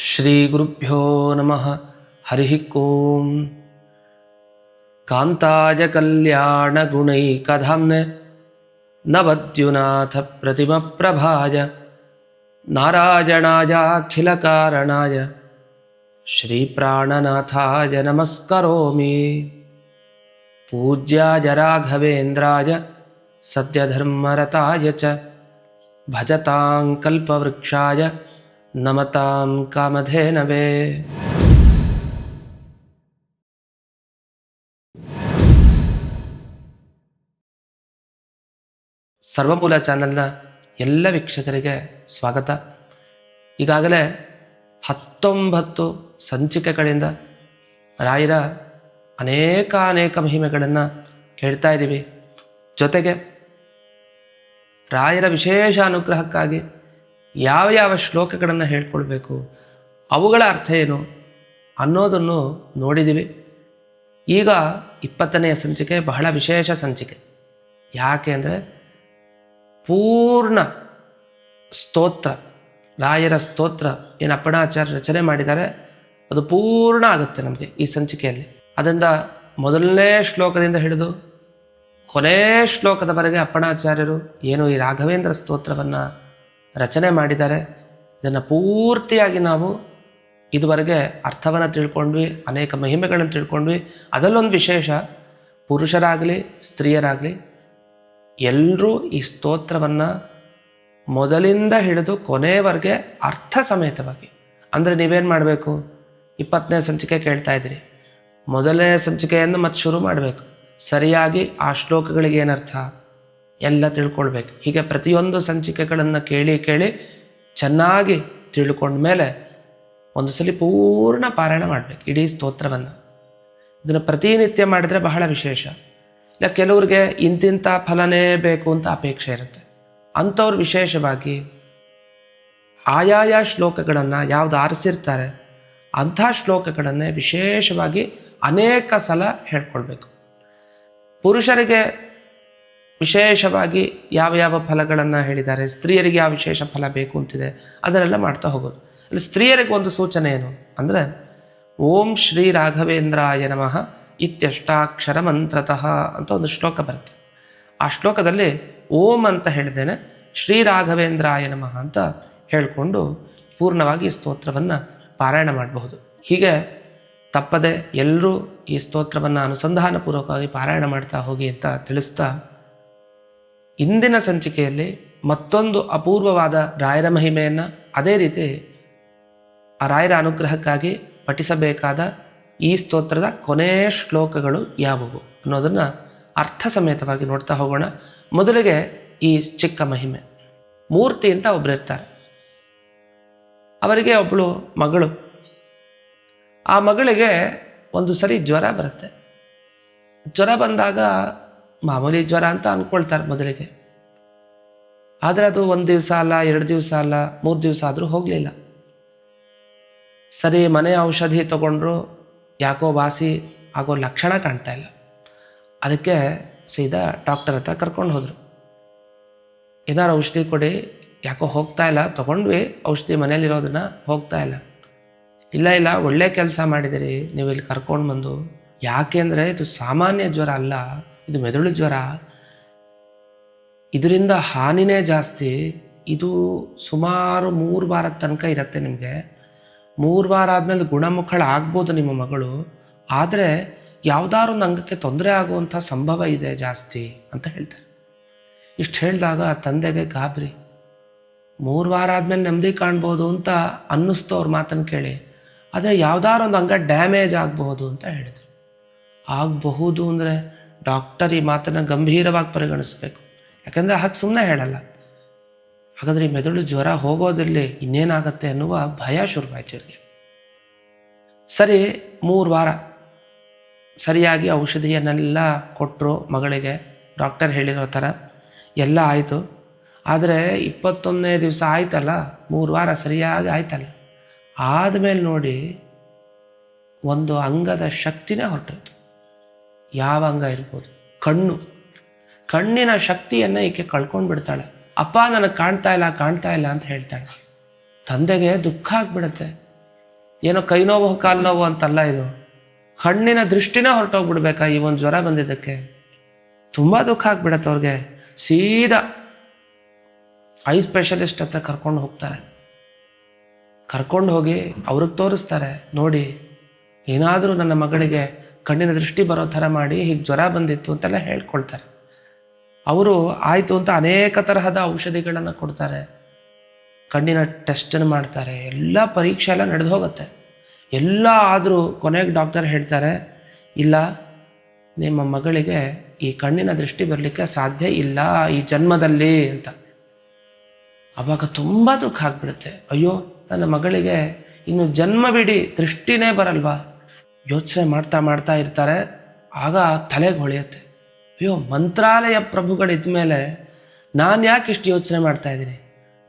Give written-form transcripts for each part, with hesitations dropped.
ಶ್ರೀಗುರುಭ್ಯೋ ನಮಃ. ಹರಿ ಓಂ. ಕಾಂತಾಯ ಕಲ್ಯಾಣ ಗುಣೈಕಧಾಮ್ನೆ ನವದ್ಯುನಾಥ ಪ್ರತಿಮಪ್ರಭಾಯ ನಾರಾಯಣಾಯ ಅಖಿಲ ಕಾರಣಾಯ ಶ್ರೀ ಪ್ರಾಣನಾಥಾಯ ನಮಸ್ಕರೋಮಿ. ಪೂಜ್ಯಾಯ ರಾಘವೇಂದ್ರಾಯ ಸತ್ಯಧರ್ಮರತಾಯ ಚ ಭಜತಾಂ ಕಲ್ಪವೃಕ್ಷಾಯ ನಮತಾಂ ಕಾಮಧೇನವೇ. ಸರ್ವಮೂಲ ಚಾನೆಲ್ನ ಎಲ್ಲ ವೀಕ್ಷಕರಿಗೆ ಸ್ವಾಗತ. ಈಗಾಗಲೇ 19 ಸಂಚಿಕೆಗಳಿಂದ ರಾಯರ ಅನೇಕ ಮಹಿಮೆಗಳನ್ನು ಕೇಳ್ತಾ ಇದ್ದೀವಿ. ಜೊತೆಗೆ ರಾಯರ ವಿಶೇಷ ಅನುಗ್ರಹಕ್ಕಾಗಿ ಯಾವ ಶ್ಲೋಕಗಳನ್ನು ಹೇಳ್ಕೊಳ್ಬೇಕು, ಅವುಗಳ ಅರ್ಥ ಏನು ಅನ್ನೋದನ್ನು ನೋಡಿದ್ದೀವಿ. ಈಗ 20ನೇ ಸಂಚಿಕೆ ಬಹಳ ವಿಶೇಷ ಸಂಚಿಕೆ. ಯಾಕೆ ಅಂದರೆ ಪೂರ್ಣ ಸ್ತೋತ್ರ, ರಾಯರ ಸ್ತೋತ್ರ ಏನು ಅಪ್ಪಣಾಚಾರ್ಯ ರಚನೆ ಮಾಡಿದ್ದಾರೆ ಅದು ಪೂರ್ಣ ಆಗುತ್ತೆ ನಮಗೆ ಈ ಸಂಚಿಕೆಯಲ್ಲಿ. ಅದರಿಂದ ಮೊದಲನೇ ಶ್ಲೋಕದಿಂದ ಹಿಡಿದು ಕೊನೇ ಶ್ಲೋಕದವರೆಗೆ ಅಪ್ಪಣಾಚಾರ್ಯರು ಏನು ಈ ರಾಘವೇಂದ್ರ ಸ್ತೋತ್ರವನ್ನು ರಚನೆ ಮಾಡಿದ್ದಾರೆ. ಇದನ್ನು ಪೂರ್ತಿಯಾಗಿ ನಾವು ಇದುವರೆಗೆ ಅರ್ಥವನ್ನು ತಿಳ್ಕೊಂಡ್ವಿ, ಅನೇಕ ಮಹಿಮೆಗಳನ್ನು ತಿಳ್ಕೊಂಡ್ವಿ. ಅದರಲ್ಲೊಂದು ವಿಶೇಷ, ಪುರುಷರಾಗಲಿ ಸ್ತ್ರೀಯರಾಗಲಿ ಎಲ್ಲರೂ ಈ ಸ್ತೋತ್ರವನ್ನು ಮೊದಲಿಂದ ಹಿಡಿದು ಕೊನೆಯವರೆಗೆ ಅರ್ಥ ಸಮೇತವಾಗಿ, ಅಂದರೆ ನೀವೇನು ಮಾಡಬೇಕು, 20ನೇ ಸಂಚಿಕೆ ಕೇಳ್ತಾ ಇದ್ದೀರಿ, ಮೊದಲನೇ ಸಂಚಿಕೆಯನ್ನು ಮತ್ತೆ ಶುರು ಮಾಡಬೇಕು. ಸರಿಯಾಗಿ ಆ ಶ್ಲೋಕಗಳಿಗೆ ಏನರ್ಥ ಎಲ್ಲ ತಿಳ್ಕೊಳ್ಬೇಕು. ಹೀಗೆ ಪ್ರತಿಯೊಂದು ಸಂಚಿಕೆಗಳನ್ನು ಕೇಳಿ ಚೆನ್ನಾಗಿ ತಿಳ್ಕೊಂಡ್ಮೇಲೆ ಒಂದು ಸಲ ಪೂರ್ಣ ಪಾರಾಯಣ ಮಾಡಬೇಕು ಇಡೀ ಸ್ತೋತ್ರವನ್ನು. ಇದನ್ನು ಪ್ರತಿನಿತ್ಯ ಮಾಡಿದರೆ ಬಹಳ ವಿಶೇಷ. ಇಲ್ಲ ಕೆಲವ್ರಿಗೆ ಇಂತಿಂಥ ಫಲನೇ ಬೇಕು ಅಂತ ಅಪೇಕ್ಷೆ ಇರುತ್ತೆ. ಅಂಥವ್ರು ವಿಶೇಷವಾಗಿ ಆಯಾಯ ಶ್ಲೋಕಗಳನ್ನು ಯಾವುದು ಆರಿಸಿರ್ತಾರೆ ಅಂಥ ಶ್ಲೋಕಗಳನ್ನೇ ವಿಶೇಷವಾಗಿ ಅನೇಕ ಸಲ ಹೇಳ್ಕೊಳ್ಬೇಕು. ಪುರುಷರಿಗೆ ವಿಶೇಷವಾಗಿ ಯಾವ ಫಲಗಳನ್ನು ಹೇಳಿದ್ದಾರೆ, ಸ್ತ್ರೀಯರಿಗೆ ಯಾವ ವಿಶೇಷ ಫಲ ಬೇಕು ಅಂತಿದೆ ಅದನ್ನೆಲ್ಲ ಮಾಡ್ತಾ ಹೋಗೋದು. ಅಲ್ಲಿ ಸ್ತ್ರೀಯರಿಗೆ ಒಂದು ಸೂಚನೆ ಏನು ಅಂದರೆ, ಓಂ ಶ್ರೀ ರಾಘವೇಂದ್ರಾಯ ನಮಃ ಇತ್ಯಷ್ಟಾಕ್ಷರ ಮಂತ್ರತಃ ಅಂತ ಒಂದು ಶ್ಲೋಕ ಬರುತ್ತೆ. ಆ ಶ್ಲೋಕದಲ್ಲಿ ಓಂ ಅಂತ ಹೇಳಿದ್ದೇನೆ, ಶ್ರೀ ರಾಘವೇಂದ್ರಾಯ ನಮಃ ಅಂತ ಹೇಳಿಕೊಂಡು ಪೂರ್ಣವಾಗಿ ಈ ಸ್ತೋತ್ರವನ್ನು ಪಾರಾಯಣ ಮಾಡಬಹುದು. ಹೀಗೆ ತಪ್ಪದೆ ಎಲ್ಲರೂ ಈ ಸ್ತೋತ್ರವನ್ನು ಅನುಸಂಧಾನಪೂರ್ವಕವಾಗಿ ಪಾರಾಯಣ ಮಾಡ್ತಾ ಹೋಗಿ ಅಂತ ತಿಳಿಸ್ತಾ, ಇಂದಿನ ಸಂಚಿಕೆಯಲ್ಲಿ ಮತ್ತೊಂದು ಅಪೂರ್ವವಾದ ರಾಯರ ಮಹಿಮೆಯನ್ನು, ಅದೇ ರೀತಿ ಆ ರಾಯರ ಅನುಗ್ರಹಕ್ಕಾಗಿ ಪಠಿಸಬೇಕಾದ ಈ ಸ್ತೋತ್ರದ ಕೊನೆಯ ಶ್ಲೋಕಗಳು ಯಾವುವು ಅನ್ನೋದನ್ನು ಅರ್ಥ ಸಮೇತವಾಗಿ ನೋಡ್ತಾ ಹೋಗೋಣ. ಮೊದಲಿಗೆ ಈ ಚಿಕ್ಕ ಮಹಿಮೆ. ಮೂರ್ತಿ ಅಂತ ಒಬ್ಬರು ಇರ್ತಾರೆ. ಅವರಿಗೆ ಒಬ್ಬಳು ಮಗಳು. ಆ ಮಗಳಿಗೆ ಒಂದು ಸರಿ ಜ್ವರ ಬರುತ್ತೆ. ಜ್ವರ ಬಂದಾಗ ಮಾಮೂಲಿ ಜ್ವರ ಅಂತ ಅಂದ್ಕೊಳ್ತಾರೆ ಮೊದಲಿಗೆ. ಆದರೆ ಅದು 1 ದಿವಸ ಅಲ್ಲ, 2 ದಿವಸ ಅಲ್ಲ, 3 ದಿವಸ ಆದರೂ ಹೋಗಲಿಲ್ಲ. ಸರಿ ಮನೆ ಔಷಧಿ ತಗೊಂಡ್ರು, ಯಾಕೋ ವಾಸಿ ಆಗೋ ಲಕ್ಷಣ ಕಾಣ್ತಾ ಇಲ್ಲ. ಅದಕ್ಕೆ ಸೀದಾ ಡಾಕ್ಟರ್ ಹತ್ರ ಕರ್ಕೊಂಡು ಹೋದರು. ಏನಾರು ಔಷಧಿ ಕೊಡಿ, ಯಾಕೋ ಹೋಗ್ತಾ ಇಲ್ಲ, ತೊಗೊಂಡ್ವಿ ಔಷಧಿ ಮನೇಲಿರೋದನ್ನ, ಹೋಗ್ತಾ ಇಲ್ಲ. ಇಲ್ಲ ಒಳ್ಳೆ ಕೆಲಸ ಮಾಡಿದಿರಿ ನೀವು ಇಲ್ಲಿ ಕರ್ಕೊಂಡು ಬಂದು. ಯಾಕೆಂದರೆ ಇದು ಸಾಮಾನ್ಯ ಜ್ವರ ಅಲ್ಲ, ಇದು ಮೆದುಳು ಜ್ವರ. ಇದರಿಂದ ಹಾನಿನೇ ಜಾಸ್ತಿ. ಇದು ಸುಮಾರು 3 ವಾರದ ತನಕ ಇರುತ್ತೆ ನಿಮಗೆ. 3 ವಾರ ಆದಮೇಲೆ ಗುಣಮುಖಳಾಗ್ಬೋದು ನಿಮ್ಮ ಮಗಳು. ಆದರೆ ಯಾವುದಾದ್ರು ಒಂದು ಅಂಗಕ್ಕೆ ತೊಂದರೆ ಆಗುವಂಥ ಸಂಭವ ಇದೆ ಜಾಸ್ತಿ ಅಂತ ಹೇಳ್ತಾರೆ. ಇಷ್ಟು ಹೇಳಿದಾಗ ತಂದೆಗೆ ಗಾಬರಿ. 3 ವಾರ ಆದಮೇಲೆ ನೆಮ್ಮದಿ ಕಾಣ್ಬೋದು ಅಂತ ಅನ್ನಿಸ್ತು ಅವ್ರ ಮಾತನ್ನು ಕೇಳಿ. ಆದರೆ ಯಾವುದಾದ್ರು ಒಂದು ಅಂಗ ಡ್ಯಾಮೇಜ್ ಆಗಬಹುದು ಅಂತ ಹೇಳಿದ್ರು. ಆಗಬಹುದು ಅಂದರೆ ಡಾಕ್ಟರ್ ಈ ಮಾತನ್ನು ಗಂಭೀರವಾಗಿ ಪರಿಗಣಿಸಬೇಕು. ಯಾಕಂದರೆ ಹಾಗೆ ಸುಮ್ಮನೆ ಹೇಳಲ್ಲ. ಹಾಗಾದರೆ ಈ ಮೆದುಳು ಜ್ವರ ಹೋಗೋದಿರಲಿ, ಇನ್ನೇನಾಗತ್ತೆ ಅನ್ನುವ ಭಯ ಶುರುವಾಯಿತು ಇವರಿಗೆ. ಸರಿ 3 ವಾರ ಸರಿಯಾಗಿ ಔಷಧಿಯನ್ನೆಲ್ಲ ಕೊಟ್ಟರು ಮಗಳಿಗೆ, ಡಾಕ್ಟರ್ ಹೇಳಿರೋ ಥರ ಎಲ್ಲ ಆಯಿತು. ಆದರೆ 21ನೇ ದಿವಸ ಆಯ್ತಲ್ಲ, 3 ವಾರ ಸರಿಯಾಗಿ ಆಯ್ತಲ್ಲ, ಆದಮೇಲೆ ನೋಡಿ ಒಂದು ಅಂಗದ ಶಕ್ತಿನೇ ಹೊರಟೋಯ್ತು. ಯಾವ ಅಂಗ ಇರ್ಬೋದು? ಕಣ್ಣಿನ ಶಕ್ತಿಯನ್ನು ಈಕೆ ಕಳ್ಕೊಂಡು ಬಿಡ್ತಾಳೆ. ಅಪ್ಪ ನನಗೆ ಕಾಣ್ತಾ ಇಲ್ಲ ಅಂತ ಹೇಳ್ತಾಳೆ. ತಂದೆಗೆ ದುಃಖ ಆಗ್ಬಿಡುತ್ತೆ. ಏನೋ ಕೈ ನೋವು ಕಾಲು ನೋವು ಅಂತಲ್ಲ ಇದು, ಕಣ್ಣಿನ ದೃಷ್ಟಿನೇ ಹೊರಟೋಗ್ಬಿಡ್ಬೇಕಾ ಈ ಒಂದು ಜ್ವರ ಬಂದಿದ್ದಕ್ಕೆ. ತುಂಬ ದುಃಖ ಆಗ್ಬಿಡತ್ತೆ ಅವ್ರಿಗೆ. ಸೀದಾ ಐ ಸ್ಪೆಷಲಿಸ್ಟ್ ಹತ್ರ ಕರ್ಕೊಂಡು ಹೋಗ್ತಾರೆ. ಕರ್ಕೊಂಡು ಹೋಗಿ ಅವ್ರಿಗೆ ತೋರಿಸ್ತಾರೆ, ನೋಡಿ ಏನಾದರೂ ನನ್ನ ಮಗಳಿಗೆ ಕಣ್ಣಿನ ದೃಷ್ಟಿ ಬರೋ ಥರ ಮಾಡಿ, ಹೀಗೆ ಜ್ವರ ಬಂದಿತ್ತು ಅಂತೆಲ್ಲ ಹೇಳ್ಕೊಳ್ತಾರೆ. ಅವರು ಆಯಿತು ಅಂತ ಅನೇಕ ತರಹದ ಔಷಧಿಗಳನ್ನು ಕೊಡ್ತಾರೆ, ಕಣ್ಣಿನ ಟೆಸ್ಟನ್ನು ಮಾಡ್ತಾರೆ, ಎಲ್ಲ ಪರೀಕ್ಷೆ ಎಲ್ಲ ನಡೆದು ಹೋಗುತ್ತೆ. ಎಲ್ಲ ಆದರೂ ಕೊನೆಗೆ ಡಾಕ್ಟರ್ ಹೇಳ್ತಾರೆ, ಇಲ್ಲ ನಿಮ್ಮ ಮಗಳಿಗೆ ಈ ಕಣ್ಣಿನ ದೃಷ್ಟಿ ಬರಲಿಕ್ಕೆ ಸಾಧ್ಯ ಇಲ್ಲ ಈ ಜನ್ಮದಲ್ಲಿ ಅಂತ. ಆವಾಗ ತುಂಬ ದುಃಖ ಆಗ್ಬಿಡುತ್ತೆ. ಅಯ್ಯೋ ನನ್ನ ಮಗಳಿಗೆ ಇನ್ನು ಜನ್ಮವಿಡೀ ದೃಷ್ಟಿನೇ ಬರಲ್ವಾ. ಯೋಚನೆ ಮಾಡ್ತಾ ಮಾಡ್ತಾ ಇರ್ತಾರೆ. ಆಗ ತಲೆಗೆ ಹೊಳೆಯುತ್ತೆ, ಅಯ್ಯೋ ಮಂತ್ರಾಲಯ ಪ್ರಭುಗಳಿದ್ಮೇಲೆ ನಾನು ಯಾಕೆ ಇಷ್ಟು ಯೋಚನೆ ಮಾಡ್ತಾ ಇದ್ದೀನಿ.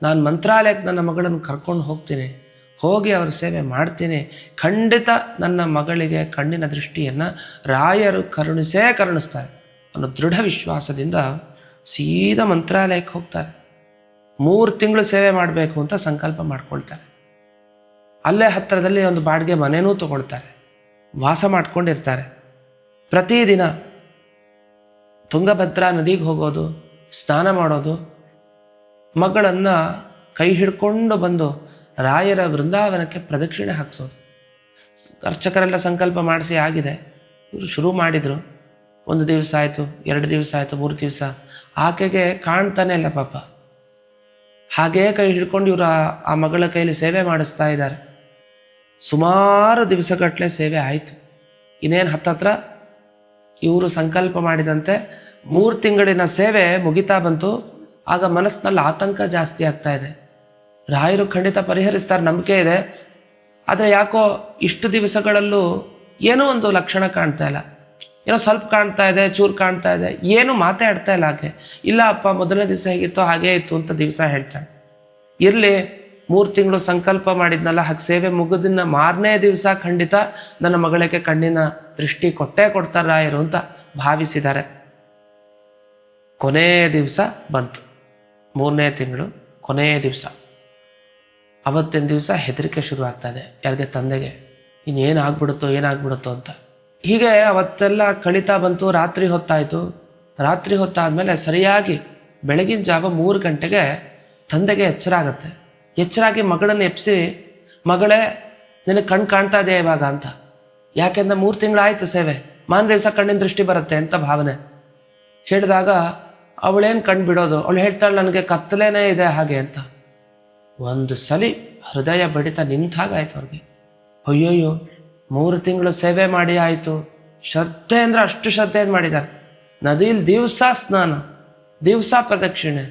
ನಾನು ಮಂತ್ರಾಲಯಕ್ಕೆ ನನ್ನ ಮಗಳನ್ನು ಕರ್ಕೊಂಡು ಹೋಗ್ತೀನಿ, ಹೋಗಿ ಅವ್ರ ಸೇವೆ ಮಾಡ್ತೀನಿ. ಖಂಡಿತ ನನ್ನ ಮಗಳಿಗೆ ಕಣ್ಣಿನ ದೃಷ್ಟಿಯನ್ನು ರಾಯರು ಕರುಣಿಸ್ತಾರೆ ಅನ್ನೋ ದೃಢ ವಿಶ್ವಾಸದಿಂದ ಸೀದಾ ಮಂತ್ರಾಲಯಕ್ಕೆ ಹೋಗ್ತಾರೆ. 3 ತಿಂಗಳು ಸೇವೆ ಮಾಡಬೇಕು ಅಂತ ಸಂಕಲ್ಪ ಮಾಡ್ಕೊಳ್ತಾರೆ. ಅಲ್ಲೇ ಹತ್ತಿರದಲ್ಲಿ ಒಂದು ಬಾಡಿಗೆ ಮನೆಯೂ ತಗೊಳ್ತಾರೆ, ವಾಸ ಮಾಡ್ಕೊಂಡಿರ್ತಾರೆ. ಪ್ರತಿದಿನ ತುಂಗಭದ್ರಾ ನದಿಗೆ ಹೋಗೋದು, ಸ್ನಾನ ಮಾಡೋದು, ಮಗಳನ್ನು ಕೈ ಹಿಡ್ಕೊಂಡು ಬಂದು ರಾಯರ ವೃಂದಾವನಕ್ಕೆ ಪ್ರದಕ್ಷಿಣೆ ಹಾಕ್ಸೋದು. ಅರ್ಚಕರೆಲ್ಲ ಸಂಕಲ್ಪ ಮಾಡಿಸಿ ಆಗಿದೆ, ಇವರು ಶುರು ಮಾಡಿದರು. 1 ದಿವಸ ಆಯಿತು, 2 ದಿವಸ ಆಯಿತು, 3 ದಿವಸ, ಆಕೆಗೆ ಕಾಣ್ತಾನೆ ಇಲ್ಲ ಪಾಪ. ಹಾಗೇ ಕೈ ಹಿಡ್ಕೊಂಡು ಇವರು ಆ ಮಗಳ ಕೈಲಿ ಸೇವೆ ಮಾಡಿಸ್ತಾ ಇದ್ದಾರೆ. ಸುಮಾರು ದಿವಸಗಟ್ಟಲೆ ಸೇವೆ ಆಯಿತು. ಇನ್ನೇನು ಹತ್ತತ್ರ ಇವರು ಸಂಕಲ್ಪ ಮಾಡಿದಂತೆ 3 ತಿಂಗಳಿನ ಸೇವೆ ಮುಗಿತಾ ಬಂತು. ಆಗ ಮನಸ್ಸಿನಲ್ಲಿ ಆತಂಕ ಜಾಸ್ತಿ ಆಗ್ತಾ ಇದೆ. ರಾಯರು ಖಂಡಿತ ಪರಿಹರಿಸ್ತಾರೆ ನಂಬಿಕೆ ಇದೆ, ಆದರೆ ಯಾಕೋ ಇಷ್ಟು ದಿವಸಗಳಲ್ಲೂ ಏನೋ ಒಂದು ಲಕ್ಷಣ ಕಾಣ್ತಾ ಇಲ್ಲ. ಏನೋ ಸ್ವಲ್ಪ ಕಾಣ್ತಾ ಇದೆ, ಚೂರು ಕಾಣ್ತಾ ಇದೆ, ಏನು ಮಾತಾಡ್ತಾ ಇಲ್ಲ ಆಕೆ. ಇಲ್ಲ ಅಪ್ಪ ಮೊದಲನೇ ದಿವಸ ಹೇಗಿತ್ತೋ ಹಾಗೇ ಇತ್ತು ಅಂತ ದಿವಸ ಹೇಳ್ತಾಳೆ. ಇರಲಿ 3 ತಿಂಗಳು ಸಂಕಲ್ಪ ಮಾಡಿದ್ನಲ್ಲ, ಹಾಗೆ ಸೇವೆ ಮುಗಿದಿನ ಮಾರನೇ ದಿವಸ ಖಂಡಿತ ನನ್ನ ಮಗಳಿಗೆ ಕಣ್ಣಿನ ದೃಷ್ಟಿ ಕೊಡ್ತಾರೆ ರಾಯರು ಅಂತ ಭಾವಿಸಿದ್ದಾರೆ. ಕೊನೆಯ ದಿವಸ ಬಂತು, 3ನೇ ತಿಂಗಳು ಕೊನೆಯ ದಿವಸ. ಅವತ್ತಿನ ದಿವಸ ಹೆದರಿಕೆ ಶುರು ಆಗ್ತಾ ಇದೆ ಯಾರಿಗೆ, ತಂದೆಗೆ. ಏನಾಗ್ಬಿಡುತ್ತೋ ಅಂತ. ಹೀಗೆ ಅವತ್ತೆಲ್ಲ ಕಳೀತಾ ಬಂತು. ರಾತ್ರಿ ಹೊತ್ತಾಯಿತು. ರಾತ್ರಿ ಹೊತ್ತಾದ್ಮೇಲೆ ಸರಿಯಾಗಿ ಬೆಳಗಿನ ಜಾವ 3 ಗಂಟೆಗೆ ತಂದೆಗೆ ಎಚ್ಚರ ಆಗುತ್ತೆ. ಎಚ್ಚರಾಗಿ ಮಗಳನ್ನ ಎಪ್ಸಿ, ಮಗಳೇ ನಿನಗೆ ಕಣ್ಣು ಕಾಣ್ತಾ ಇದೆಯಾ ಇವಾಗ ಅಂತ. ಯಾಕೆಂದ್ರೆ 3 ತಿಂಗಳಾಯ್ತು ಸೇವೆ, ಮಾನ ದಿವಸ ಕಣ್ಣಿನ ದೃಷ್ಟಿ ಬರುತ್ತೆ ಅಂತ ಭಾವನೆ ಹೇಳಿದಾಗ ಅವಳೇನು ಕಣ್ಣು ಬಿಡೋದು. ಅವಳು ಹೇಳ್ತಾಳೆ, ನನಗೆ ಕತ್ತಲೇನೇ ಇದೆ ಹಾಗೆ ಅಂತ. ಒಂದು ಸಲಿ ಹೃದಯ ಬಡಿತ ನಿಂತಾಗಾಯ್ತು ಅವ್ರಿಗೆ. ಅಯ್ಯೋಯ್ಯೋ 3 ತಿಂಗಳು ಸೇವೆ ಮಾಡಿ ಆಯಿತು. ಶ್ರದ್ಧೆ ಅಂದರೆ ಅಷ್ಟು ಶ್ರದ್ಧೆಯನ್ನು ಮಾಡಿದ್ದಾರೆ. ನದಿಯಲ್ಲಿ ದಿವಸ ಸ್ನಾನ, ದಿವಸ ಪ್ರದಕ್ಷಿಣೆ,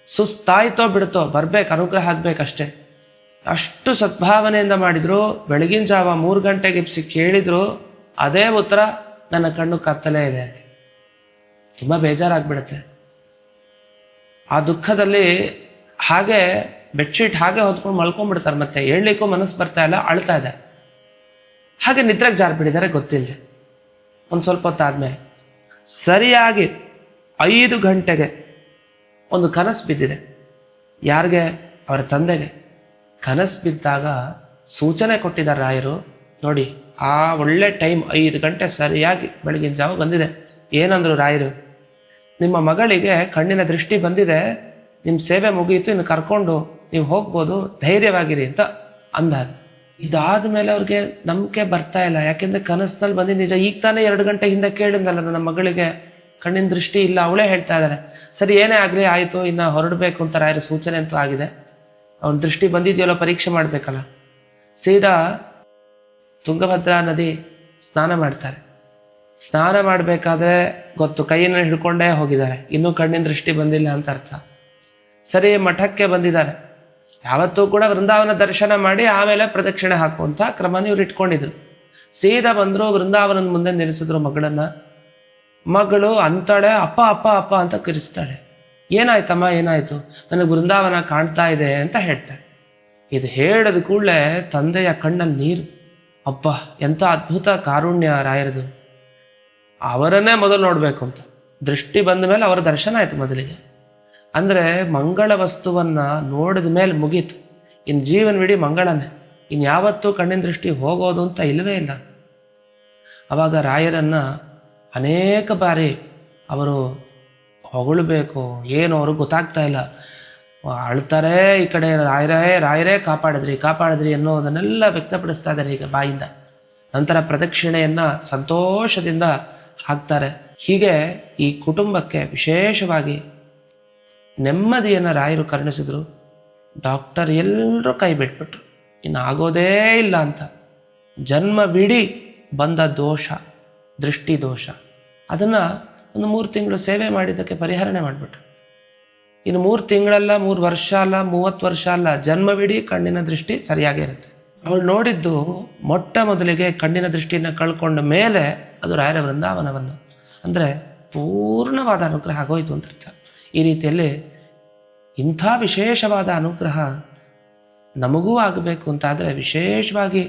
ಸುಸ್ತಾಯ್ತೋ ಬಿಡ್ತೋ ಬರ್ಬೇಕು, ಅನುಗ್ರಹ ಆಗ್ಬೇಕಷ್ಟೇ. ಅಷ್ಟು ಸದ್ಭಾವನೆಯಿಂದ ಮಾಡಿದ್ರು. ಬೆಳಗಿನ ಜಾವ 3 ಗಂಟೆಗೆ ಎಬ್ಸಿ ಕೇಳಿದ್ರು, ಅದೇ ಉತ್ತರ, ನನ್ನ ಕಣ್ಣು ಕತ್ತಲೇ ಇದೆ. ತುಂಬ ಬೇಜಾರಾಗ್ಬಿಡುತ್ತೆ. ಆ ದುಃಖದಲ್ಲಿ ಹಾಗೆ ಬೆಡ್ಶೀಟ್ ಹಾಗೆ ಹೊತ್ಕೊಂಡು ಮಲ್ಕೊಂಡ್ಬಿಡ್ತಾರೆ. ಮತ್ತೆ ಹೇಳಲಿಕ್ಕೂ ಮನಸ್ಸು ಬರ್ತಾ ಇಲ್ಲ, ಅಳ್ತಾ ಇದೆ. ಹಾಗೆ ನಿದ್ರೆಗೆ ಜಾರ್ಬಿಟ್ಟಿದ್ದಾರೆ ಗೊತ್ತಿಲ್ಲದೆ. ಒಂದು ಸ್ವಲ್ಪ ಹೊತ್ತಾದ್ಮೇಲೆ ಸರಿಯಾಗಿ 5 ಗಂಟೆಗೆ ಒಂದು ಕನಸು ಬಿದ್ದಿದೆ. ಯಾರಿಗೆ? ಅವರ ತಂದೆಗೆ. ಕನಸು ಬಿದ್ದಾಗ ಸೂಚನೆ ಕೊಟ್ಟಿದ್ದಾರೆ ರಾಯರು, ನೋಡಿ ಆ ಒಳ್ಳೆ ಟೈಮ್ 5 ಗಂಟೆ ಸರಿಯಾಗಿ ಬೆಳಗಿನ ಜಾವ ಬಂದಿದೆ. ಏನಂದ್ರು ರಾಯರು, ನಿಮ್ಮ ಮಗಳಿಗೆ ಕಣ್ಣಿನ ದೃಷ್ಟಿ ಬಂದಿದೆ, ನಿಮ್ಮ ಸೇವೆ ಮುಗಿಯಿತು, ಇನ್ನು ಕರ್ಕೊಂಡು ನೀವು ಹೋಗ್ಬೋದು, ಧೈರ್ಯವಾಗಿರಿ ಅಂತ ಅಂದಾಗ. ಇದಾದ ಮೇಲೆ ಅವ್ರಿಗೆ ನಂಬಿಕೆ ಬರ್ತಾ ಇಲ್ಲ. ಯಾಕೆಂದ್ರೆ ಕನಸಿನಲ್ಲಿ ಬಂದಿದ್ದು ನಿಜ. ಈಗ ತಾನೇ 2 ಗಂಟೆ ಹಿಂದೆ ಕೇಳಿದ್ನಲ್ಲ ನನ್ನ ಮಗಳಿಗೆ ಕಣ್ಣಿನ ದೃಷ್ಟಿ ಇಲ್ಲ, ಅವಳೇ ಹೇಳ್ತಾ ಇದ್ದಾಳೆ. ಸರಿ ಏನೇ ಆಗಲಿ ಆಯಿತು, ಇನ್ನು ಹೊರಡಬೇಕು ಅಂತ ರಾಯರ ಸೂಚನೆ ಅಂತೂ ಆಗಿದೆ. ಅವನ ದೃಷ್ಟಿ ಬಂದಿದೆಯಲ್ಲ ಪರೀಕ್ಷೆ ಮಾಡಬೇಕಲ್ಲ. ಸೀದಾ ತುಂಗಭದ್ರಾ ನದಿ ಸ್ನಾನ ಮಾಡ್ತಾರೆ. ಸ್ನಾನ ಮಾಡಬೇಕಾದ್ರೆ ಗೊತ್ತು, ಕೈಯನ್ನು ಹಿಡ್ಕೊಂಡೇ ಹೋಗಿದ್ದಾರೆ, ಇನ್ನೂ ಕಣ್ಣಿನ ದೃಷ್ಟಿ ಬಂದಿಲ್ಲ ಅಂತ ಅರ್ಥ. ಸರಿ ಮಠಕ್ಕೆ ಬಂದಿದ್ದಾರೆ. ಯಾವತ್ತೂ ಕೂಡ ವೃಂದಾವನ ದರ್ಶನ ಮಾಡಿ ಆಮೇಲೆ ಪ್ರದಕ್ಷಿಣೆ ಹಾಕುವಂಥ ಕ್ರಮನ ಇವ್ರು ಇಟ್ಕೊಂಡಿದ್ರು. ಸೀದಾ ಬಂದರು, ವೃಂದಾವನದ ಮುಂದೆ ನಿಲ್ಲಿಸಿದ್ರು ಮಗಳನ್ನ. ಮಗಳು ಅಂತಾಳೆ, ಅಪ್ಪ ಅಪ್ಪ ಅಪ್ಪ ಅಂತ ಕಿರಿಸ್ತಾಳೆ. ಏನಾಯ್ತಮ್ಮ, ಏನಾಯ್ತು? ನನಗೆ ವೃಂದಾವನ ಕಾಣ್ತಾ ಇದೆ ಅಂತ ಹೇಳ್ತಾಳೆ. ಇದು ಹೇಳಿದ ಕೂಡಲೇ ತಂದೆಯ ಕಣ್ಣಲ್ಲಿ ನೀರು. ಅಬ್ಬಾ ಎಂಥ ಅದ್ಭುತ ಕಾರುಣ್ಯ ರಾಯರದು. ಅವರನ್ನೇ ಮೊದಲು ನೋಡಬೇಕು ಅಂತ ದೃಷ್ಟಿ ಬಂದ ಮೇಲೆ ಅವರ ದರ್ಶನ ಆಯ್ತು ಮೊದಲಿಗೆ. ಅಂದರೆ ಮಂಗಳ ವಸ್ತುವನ್ನ ನೋಡಿದ ಮೇಲೆ ಮುಗೀತು, ಇನ್ನು ಜೀವನವಿಡೀ ಮಂಗಳನೇ. ಇನ್ಯಾವತ್ತೂ ಕಣ್ಣಿನ ದೃಷ್ಟಿ ಹೋಗೋದು ಅಂತ ಇಲ್ಲವೇ ಇಲ್ಲ. ಆವಾಗ ರಾಯರನ್ನು ಅನೇಕ ಬಾರಿ ಅವರು ಹೊಗಳಬೇಕು, ಏನು ಅವ್ರಿಗೆ ಗೊತ್ತಾಗ್ತಾ ಇಲ್ಲ. ಅಳ್ತಾರೆ, ಈ ಕಡೆ ರಾಯರೇ ಕಾಪಾಡಿದ್ರಿ ಅನ್ನೋದನ್ನೆಲ್ಲ ವ್ಯಕ್ತಪಡಿಸ್ತಾ ಇದ್ದಾರೆ ಈಗ ಬಾಯಿಂದ. ನಂತರ ಪ್ರದಕ್ಷಿಣೆಯನ್ನು ಸಂತೋಷದಿಂದ ಹಾಕ್ತಾರೆ. ಹೀಗೆ ಈ ಕುಟುಂಬಕ್ಕೆ ವಿಶೇಷವಾಗಿ ನೆಮ್ಮದಿಯನ್ನು ರಾಯರು ಕರುಣಿಸಿದ್ರು. ಡಾಕ್ಟರ್ ಎಲ್ಲರೂ ಕೈ ಬಿಟ್ಬಿಟ್ರು, ಇನ್ನು ಆಗೋದೇ ಇಲ್ಲ ಅಂತ. ಜನ್ಮವಿಡೀ ಬಂದ ದೋಷ, ದೃಷ್ಟಿ ದೋಷ, ಅದನ್ನು ಒಂದು 3 ತಿಂಗಳು ಸೇವೆ ಮಾಡಿದ್ದಕ್ಕೆ ಪರಿಹರಣೆ ಮಾಡಿಬಿಟ್ರು. ಇನ್ನು 3 ತಿಂಗಳಲ್ಲ, 3 ವರ್ಷ ಅಲ್ಲ, 30 ವರ್ಷ ಅಲ್ಲ, ಜನ್ಮವಿಡೀ ಕಣ್ಣಿನ ದೃಷ್ಟಿ ಸರಿಯಾಗಿರುತ್ತೆ. ಅವಳು ನೋಡಿದ್ದು ಮೊಟ್ಟ ಮೊದಲಿಗೆ ಕಣ್ಣಿನ ದೃಷ್ಟಿಯನ್ನು ಕಳ್ಕೊಂಡ ಮೇಲೆ ಅದು ರಾಯರ ವೃಂದಾವನವನ್ನು, ಅಂದರೆ ಪೂರ್ಣವಾದ ಅನುಗ್ರಹ ಆಗೋಯ್ತು ಅಂತ ಅರ್ಥ. ಈ ರೀತಿಯಲ್ಲಿ ಇಂಥ ವಿಶೇಷವಾದ ಅನುಗ್ರಹ ನಮಗೂ ಆಗಬೇಕು ಅಂತಾದರೆ ವಿಶೇಷವಾಗಿ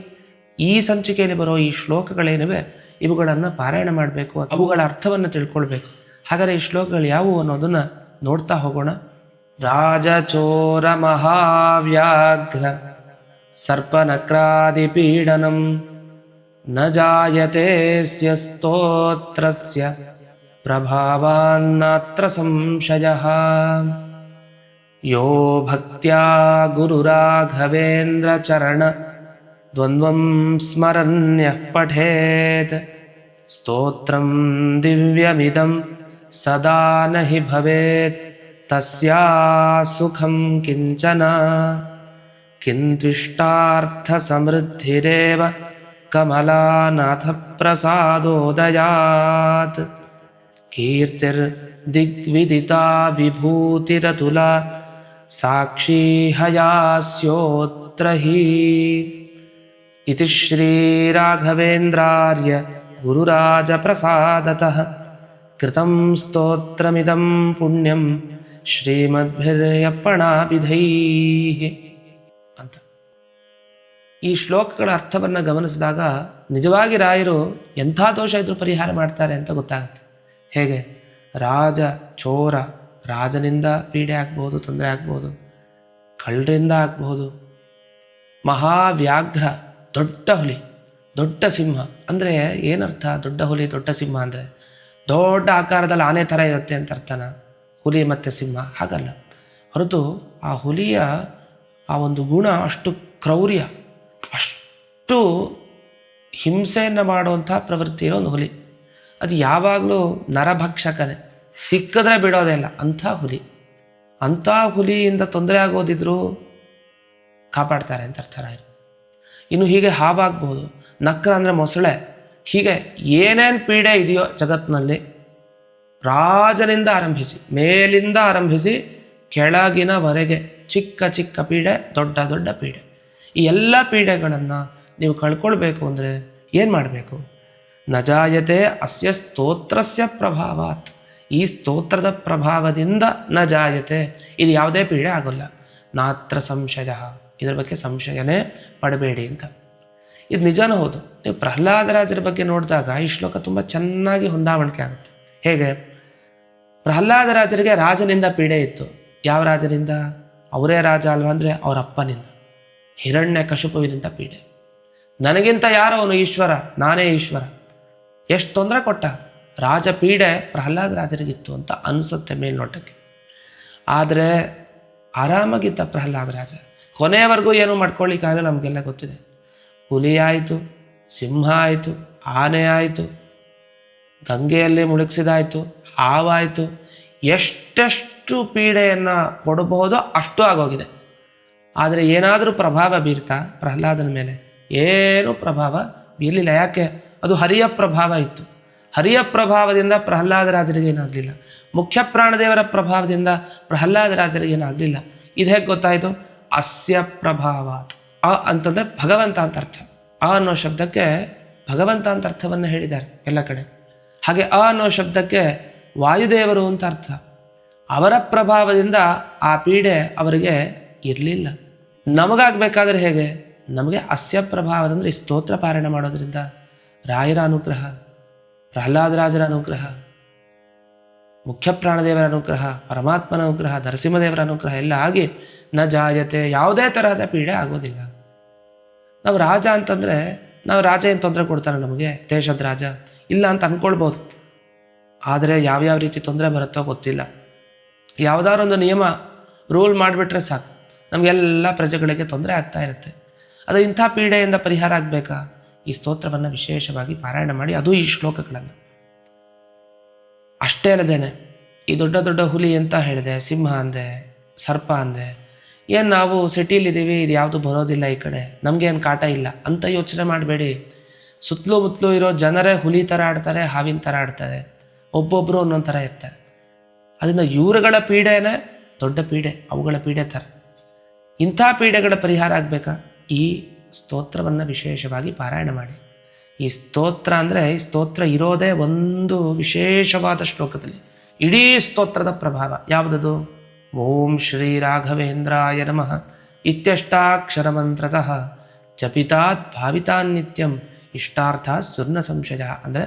ಈ ಸಂಚಿಕೆಯಲ್ಲಿ ಬರೋ ಈ ಶ್ಲೋಕಗಳೇನಿವೆ ಇವುಗಳನ್ನು ಪಾರಾಯಣ ಮಾಡಬೇಕು, ಅವುಗಳ ಅರ್ಥವನ್ನು ತಿಳ್ಕೊಳ್ಬೇಕು. ಹಾಗಾದರೆ ಈ ಶ್ಲೋಕಗಳು ಯಾವುವು ಅನ್ನೋದನ್ನು ನೋಡ್ತಾ ಹೋಗೋಣ. ರಾಜಚೋರ ಮಹಾವ್ಯಾಘ್ರ ಸರ್ಪನಕ್ರಾದಿಪೀಡನಂ ನ ಜಾಯತೆ ಸ್ಯ ಸ್ತೋತ್ರಸ್ಯ ಪ್ರಭಾವಾನ್ನಾತ್ರ ಸಂಶಯಃ. ಯೋ ಭಕ್ತ್ಯಾ ಗುರುರಾಘವೇಂದ್ರ ಚರಣ ದ್ವಂದ್ವಂ ಸ್ಮರನ್ಯಃ ಪಠೇತ್ ಸ್ತೋತ್ರಂ ದಿವ್ಯಮಿದಂ ಸದಾ ನ ಹಿ ಭವೇತ್ ತಸ್ಯಾ ಸುಖಂ ಕಿಂಚನ. ಕಿಂತ್ವಿಷ್ಟಾರ್ಥ ಸಮೃದ್ಧಿರೇವ ಕಮಲಾನಾಥ ಪ್ರಸಾದೋದಯಾತ್. ಕೀರ್ತಿರ್ ದಿಗ್ವಿದಿತಾ ವಿಭೂತಿರತುಲಾ ಸಾಕ್ಷಿ ಹಯಾಸ್ಯೋತ್ರ ಹಿ. ಇತಿ ಶ್ರೀ ರಾಘವೇಂದ್ರಾರ್ಯ ಗುರುರಾಜ ಪ್ರಸಾದತಃ ಕೃತಂ ಸ್ತೋತ್ರಮಿದಂ ಪುಣ್ಯಂ ಶ್ರೀಮದ್ಭಿರ್ಯಪ್ಪಣಾಭಿಧೈಃ ಅಂತ. ಈ ಶ್ಲೋಕಗಳ ಅರ್ಥವನ್ನು ಗಮನಿಸಿದಾಗ ನಿಜವಾಗಿ ರಾಯರು ಎಂಥ ದೋಷ ಇದ್ರೂ ಪರಿಹಾರ ಮಾಡ್ತಾರೆ ಅಂತ ಗೊತ್ತಾಗುತ್ತೆ. ಹೇಗೆ? ರಾಜ ಚೋರ, ರಾಜನಿಂದ ಪೀಡೆ ಆಗ್ಬೋದು, ತೊಂದರೆ ಆಗ್ಬೋದು, ಕಳ್ಳರಿಂದ ಆಗ್ಬೋದು. ಮಹಾವ್ಯಾಘ್ರ, ದೊಡ್ಡ ಹುಲಿ, ದೊಡ್ಡ ಸಿಂಹ ಅಂದರೆ ಏನರ್ಥ? ದೊಡ್ಡ ಹುಲಿ ದೊಡ್ಡ ಸಿಂಹ ಅಂದರೆ ದೊಡ್ಡ ಆಕಾರದಲ್ಲಿ ಆನೆ ಥರ ಇರುತ್ತೆ ಅಂತ ಅರ್ಥನ? ಹುಲಿ ಮತ್ತು ಸಿಂಹ ಹಾಗಲ್ಲ. ಹೊರತು ಆ ಹುಲಿಯ ಆ ಒಂದು ಗುಣ ಅಷ್ಟು ಕ್ರೌರ್ಯ, ಅಷ್ಟು ಹಿಂಸೆಯನ್ನು ಮಾಡುವಂಥ ಪ್ರವೃತ್ತಿ ಇರೋ ಒಂದು ಹುಲಿ. ಅದು ಯಾವಾಗಲೂ ನರಭಕ್ಷಕನೇ, ಸಿಕ್ಕಿದ್ರೆ ಬಿಡೋದೇ ಇಲ್ಲ ಅಂಥ ಹುಲಿ. ಅಂಥ ಹುಲಿಯಿಂದ ತೊಂದರೆ ಆಗೋದಿದ್ರು ಕಾಪಾಡ್ತಾರೆ ಅಂತ ಅರ್ಥ ರಾಯರು. ಇನ್ನು ಹೀಗೆ ಹಾವಾಗ್ಬೋದು, ನಕ್ರ ಅಂದರೆ ಮೊಸಳೆ, ಹೀಗೆ ಏನೇನು ಪೀಡೆ ಇದೆಯೋ ಜಗತ್ತಿನಲ್ಲಿ ರಾಜನಿಂದ ಆರಂಭಿಸಿ, ಮೇಲಿಂದ ಆರಂಭಿಸಿ ಕೆಳಗಿನವರೆಗೆ ಚಿಕ್ಕ ಚಿಕ್ಕ ಪೀಡೆ, ದೊಡ್ಡ ದೊಡ್ಡ ಪೀಡೆ, ಈ ಎಲ್ಲ ಪೀಡೆಗಳನ್ನು ನೀವು ಕಳ್ಕೊಳ್ಬೇಕು ಅಂದರೆ ಏನು ಮಾಡಬೇಕು? ನ ಜಾಯತೆ ಅಸ್ಯ ಸ್ತೋತ್ರಸ್ಯ ಪ್ರಭಾವಾತ್. ಈ ಸ್ತೋತ್ರದ ಪ್ರಭಾವದಿಂದ ನ ಜಾಯತೆ, ಇದು ಯಾವುದೇ ಪೀಡೆ ಆಗೋಲ್ಲ. ನಾತ್ರ ಸಂಶಯ, ಇದರ ಬಗ್ಗೆ ಸಂಶಯನೇ ಪಡಬೇಡಿ ಅಂತ. ಇದು ನಿಜನೂ ಹೌದು. ನೀವು ಪ್ರಹ್ಲಾದರಾಜರ ಬಗ್ಗೆ ನೋಡಿದಾಗ ಈ ಶ್ಲೋಕ ತುಂಬ ಚೆನ್ನಾಗಿ ಹೊಂದಾವಣಿಕೆ ಆಗುತ್ತೆ. ಹೇಗೆ? ಪ್ರಹ್ಲಾದರಾಜರಿಗೆ ರಾಜನಿಂದ ಪೀಡೆ ಇತ್ತು. ಯಾವ ರಾಜನಿಂದ? ಅವರೇ ರಾಜ ಅಲ್ವಾ ಅಂದರೆ ಅವರ ಅಪ್ಪನಿಂದ, ಹಿರಣ್ಯಕಶಿಪುವಿನಿಂದ ಪೀಡೆ. ನನಗಿಂತ ಯಾರೋ ಅವನು ಈಶ್ವರ, ನಾನೇ ಈಶ್ವರ. ಎಷ್ಟು ತೊಂದರೆ ಕೊಟ್ಟ. ರಾಜ ಪೀಡೆ ಪ್ರಹ್ಲಾದರಾಜರಿಗಿತ್ತು ಅಂತ ಅನಿಸುತ್ತೆ ಮೇಲ್ನೋಟಕ್ಕೆ. ಆದರೆ ಆರಾಮಾಗಿದ್ದ ಪ್ರಹ್ಲಾದರಾಜ. ಕೊನೆಯವರೆಗೂ ಏನು ಮಾಡ್ಕೊಳ್ಳಿಕ್ಕಾಗಲ್ಲ, ನಮಗೆಲ್ಲ ಗೊತ್ತಿದೆ. ಹುಲಿ ಆಯಿತು, ಸಿಂಹ ಆಯಿತು, ಆನೆ ಆಯಿತು, ಗಂಗೆಯಲ್ಲಿ ಮುಳುಗಿಸಿದಾಯಿತು, ಹಾವಾಯಿತು, ಎಷ್ಟೆಷ್ಟು ಪೀಡೆಯನ್ನು ಕೊಡಬಹುದೋ ಅಷ್ಟು ಆಗೋಗಿದೆ. ಆದರೆ ಏನಾದರೂ ಪ್ರಭಾವ ಬೀರ್ತಾ ಪ್ರಹ್ಲಾದನ ಮೇಲೆ? ಏನೂ ಪ್ರಭಾವ ಬೀರಲಿಲ್ಲ. ಯಾಕೆ? ಅದು ಹರಿಯ ಪ್ರಭಾವ ಇತ್ತು. ಹರಿಯ ಪ್ರಭಾವದಿಂದ ಪ್ರಹ್ಲಾದರಾಜರಿಗೆ ಏನಾಗಲಿಲ್ಲ. ಮುಖ್ಯ ಪ್ರಾಣದೇವರ ಪ್ರಭಾವದಿಂದ ಪ್ರಹ್ಲಾದರಾಜರಿಗೆ ಏನಾಗಲಿಲ್ಲ. ಇದು ಹೇಗೆ ಗೊತ್ತಾಯಿತು? ಅಸ್ಯ ಪ್ರಭಾವ. ಅ ಅಂತಂದರೆ ಭಗವಂತ ಅಂತ ಅರ್ಥ. ಅ ಅನ್ನೋ ಶಬ್ದಕ್ಕೆ ಭಗವಂತ ಅಂತ ಅರ್ಥವನ್ನು ಹೇಳಿದ್ದಾರೆ ಎಲ್ಲ ಕಡೆ. ಹಾಗೆ ಅ ಅನ್ನೋ ಶಬ್ದಕ್ಕೆ ವಾಯುದೇವರು ಅಂತ ಅರ್ಥ. ಅವರ ಪ್ರಭಾವದಿಂದ ಆ ಪೀಡೆ ಅವರಿಗೆ ಇರಲಿಲ್ಲ. ನಮಗಾಗಬೇಕಾದ್ರೆ ಹೇಗೆ? ನಮಗೆ ಅಸ್ಯ ಪ್ರಭಾವದಂದರೆ ಈ ಸ್ತೋತ್ರ ಪಾರಾಯಣ ಮಾಡೋದ್ರಿಂದ ರಾಯರ ಅನುಗ್ರಹ, ಪ್ರಹ್ಲಾದರಾಜರ ಅನುಗ್ರಹ, ಮುಖ್ಯ ಪ್ರಾಣದೇವರ ಅನುಗ್ರಹ, ಪರಮಾತ್ಮನ ಅನುಗ್ರಹ, ನರಸಿಂಹದೇವರ ಅನುಗ್ರಹ ಎಲ್ಲ ಆಗಿ ನ ಜಾಯತೆ, ಯಾವುದೇ ತರಹದ ಪೀಡೆ ಆಗೋದಿಲ್ಲ. ನಾವು ರಾಜ ಅಂತಂದರೆ ನಾವು ರಾಜ ಏನು ತೊಂದರೆ ಕೊಡ್ತಾನೆ ನಮಗೆ, ದೇಶದ ರಾಜ ಇಲ್ಲ ಅಂತ ಅಂದ್ಕೊಳ್ಬೋದು. ಆದರೆ ಯಾವ್ಯಾವ ರೀತಿ ತೊಂದರೆ ಬರುತ್ತೋ ಗೊತ್ತಿಲ್ಲ. ಯಾವುದಾದ್ರು ಒಂದು ನಿಯಮ ರೂಲ್ ಮಾಡಿಬಿಟ್ರೆ ಸಾಕು, ನಮಗೆಲ್ಲ ಪ್ರಜೆಗಳಿಗೆ ತೊಂದರೆ ಆಗ್ತಾ ಇರುತ್ತೆ. ಅದು ಇಂಥ ಪೀಡೆಯಿಂದ ಪರಿಹಾರ ಆಗಬೇಕಾ? ಈ ಸ್ತೋತ್ರವನ್ನು ವಿಶೇಷವಾಗಿ ಪಾರಾಯಣ ಮಾಡಿ, ಅದು ಈ ಶ್ಲೋಕಗಳನ್ನು. ಅಷ್ಟೇ ಅಲ್ಲದೇನೆ ಈ ದೊಡ್ಡ ದೊಡ್ಡ ಹುಲಿ ಅಂತ ಹೇಳಿದೆ, ಸಿಂಹ ಅಂದೆ, ಸರ್ಪ ಅಂದೆ, ಏನು ನಾವು ಸಿಟಿಲಿದ್ದೀವಿ, ಇದು ಯಾವುದು ಬರೋದಿಲ್ಲ ಈ ಕಡೆ, ನಮಗೇನು ಕಾಟ ಇಲ್ಲ ಅಂತ ಯೋಚನೆ ಮಾಡಬೇಡಿ. ಸುತ್ತಲೂ ಮುತ್ತಲೂ ಇರೋ ಜನರೇ ಹುಲಿ ಥರ ಆಡ್ತಾರೆ, ಹಾವಿನ ಥರ ಆಡ್ತಾರೆ, ಒಬ್ಬೊಬ್ಬರು ಒಂದೊಂದು ಥರ ಇರ್ತಾರೆ. ಅದನ್ನು ಇವರುಗಳ ಪೀಡೆನೇ ದೊಡ್ಡ ಪೀಡೆ, ಅವುಗಳ ಪೀಡೆ ಥರ. ಇಂಥ ಪೀಡೆಗಳ ಪರಿಹಾರ ಆಗಬೇಕಾ? ಈ ಸ್ತೋತ್ರವನ್ನು ವಿಶೇಷವಾಗಿ ಪಾರಾಯಣ ಮಾಡಿ. ಈ ಸ್ತೋತ್ರ ಅಂದರೆ, ಈ ಸ್ತೋತ್ರ ಇರೋದೇ ಒಂದು ವಿಶೇಷವಾದ ಶ್ಲೋಕದಲ್ಲಿ. ಇಡೀ ಸ್ತೋತ್ರದ ಪ್ರಭಾವ ಯಾವುದದು? ಓಂ ಶ್ರೀ ರಾಘವೇಂದ್ರಾಯ ನಮಃ ಇತ್ಯಷ್ಟಾಕ್ಷರ ಮಂತ್ರತಃ ಜಪಿತಾತ್ ಭಾವಿತಾನ್ ನಿತ್ಯಂ ಇಷ್ಟಾರ್ಥ ಸುರ್ಣ ಸಂಶಯ. ಅಂದರೆ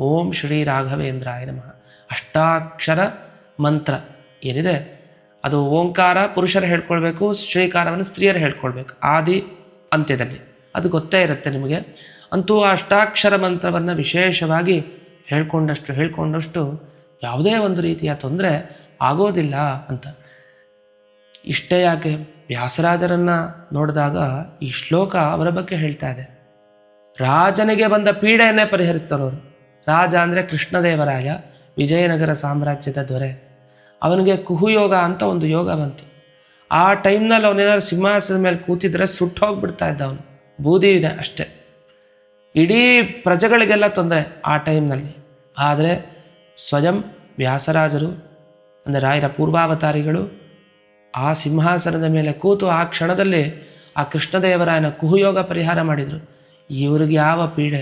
ಓಂ ಶ್ರೀ ರಾಘವೇಂದ್ರಾಯ ನಮಃ ಅಷ್ಟಾಕ್ಷರ ಮಂತ್ರ ಏನಿದೆ, ಅದು ಓಂಕಾರ ಪುರುಷರು ಹೇಳ್ಕೊಳ್ಬೇಕು, ಶ್ರೀಕಾರವನ್ನು ಸ್ತ್ರೀಯರು ಹೇಳ್ಕೊಳ್ಬೇಕು ಆದಿ ಅಂತ್ಯದಲ್ಲಿ. ಅದು ಗೊತ್ತೇ ಇರುತ್ತೆ ನಿಮಗೆ. ಅಂತೂ ಆ ಅಷ್ಟಾಕ್ಷರ ಮಂತ್ರವನ್ನು ವಿಶೇಷವಾಗಿ ಹೇಳ್ಕೊಂಡಷ್ಟು ಯಾವುದೇ ಒಂದು ರೀತಿಯ ತೊಂದರೆ ಆಗೋದಿಲ್ಲ ಅಂತ. ಇಷ್ಟೇ ಯಾಕೆ, ವ್ಯಾಸರಾಜರನ್ನು ನೋಡಿದಾಗ ಈ ಶ್ಲೋಕ ಅವರ ಬಗ್ಗೆ ಹೇಳ್ತಾ ಇದೆ. ರಾಜನಿಗೆ ಬಂದ ಪೀಡೆಯನ್ನೇ ಪರಿಹರಿಸ್ತಾರವರು. ರಾಜ ಅಂದರೆ ಕೃಷ್ಣದೇವರಾಯ, ವಿಜಯನಗರ ಸಾಮ್ರಾಜ್ಯದ ದೊರೆ. ಅವನಿಗೆ ಕುಹುಯೋಗ ಅಂತ ಒಂದು ಯೋಗ ಬಂತು. ಆ ಟೈಮ್ನಲ್ಲಿ ಅವನೇನಾದ್ರು ಸಿಂಹಾಸನದ ಮೇಲೆ ಕೂತಿದ್ರೆ ಸುಟ್ಟೋಗ್ಬಿಡ್ತಾ ಇದ್ದ ಅವನು, ಬೂದಿ ಇದೆ ಅಷ್ಟೇ. ಇಡೀ ಪ್ರಜೆಗಳಿಗೆಲ್ಲ ತೊಂದರೆ ಆ ಟೈಮ್ನಲ್ಲಿ. ಆದರೆ ಸ್ವಯಂ ವ್ಯಾಸರಾಜರು ಅಂದರೆ ರಾಯರ ಪೂರ್ವಾವತಾರಿಗಳು ಆ ಸಿಂಹಾಸನದ ಮೇಲೆ ಕೂತು ಆ ಕ್ಷಣದಲ್ಲಿ ಆ ಕೃಷ್ಣದೇವರಾಯನ ಕುಹುಯೋಗ ಪರಿಹಾರ ಮಾಡಿದರು. ಇವ್ರಿಗೆ ಯಾವ ಪೀಡೆ?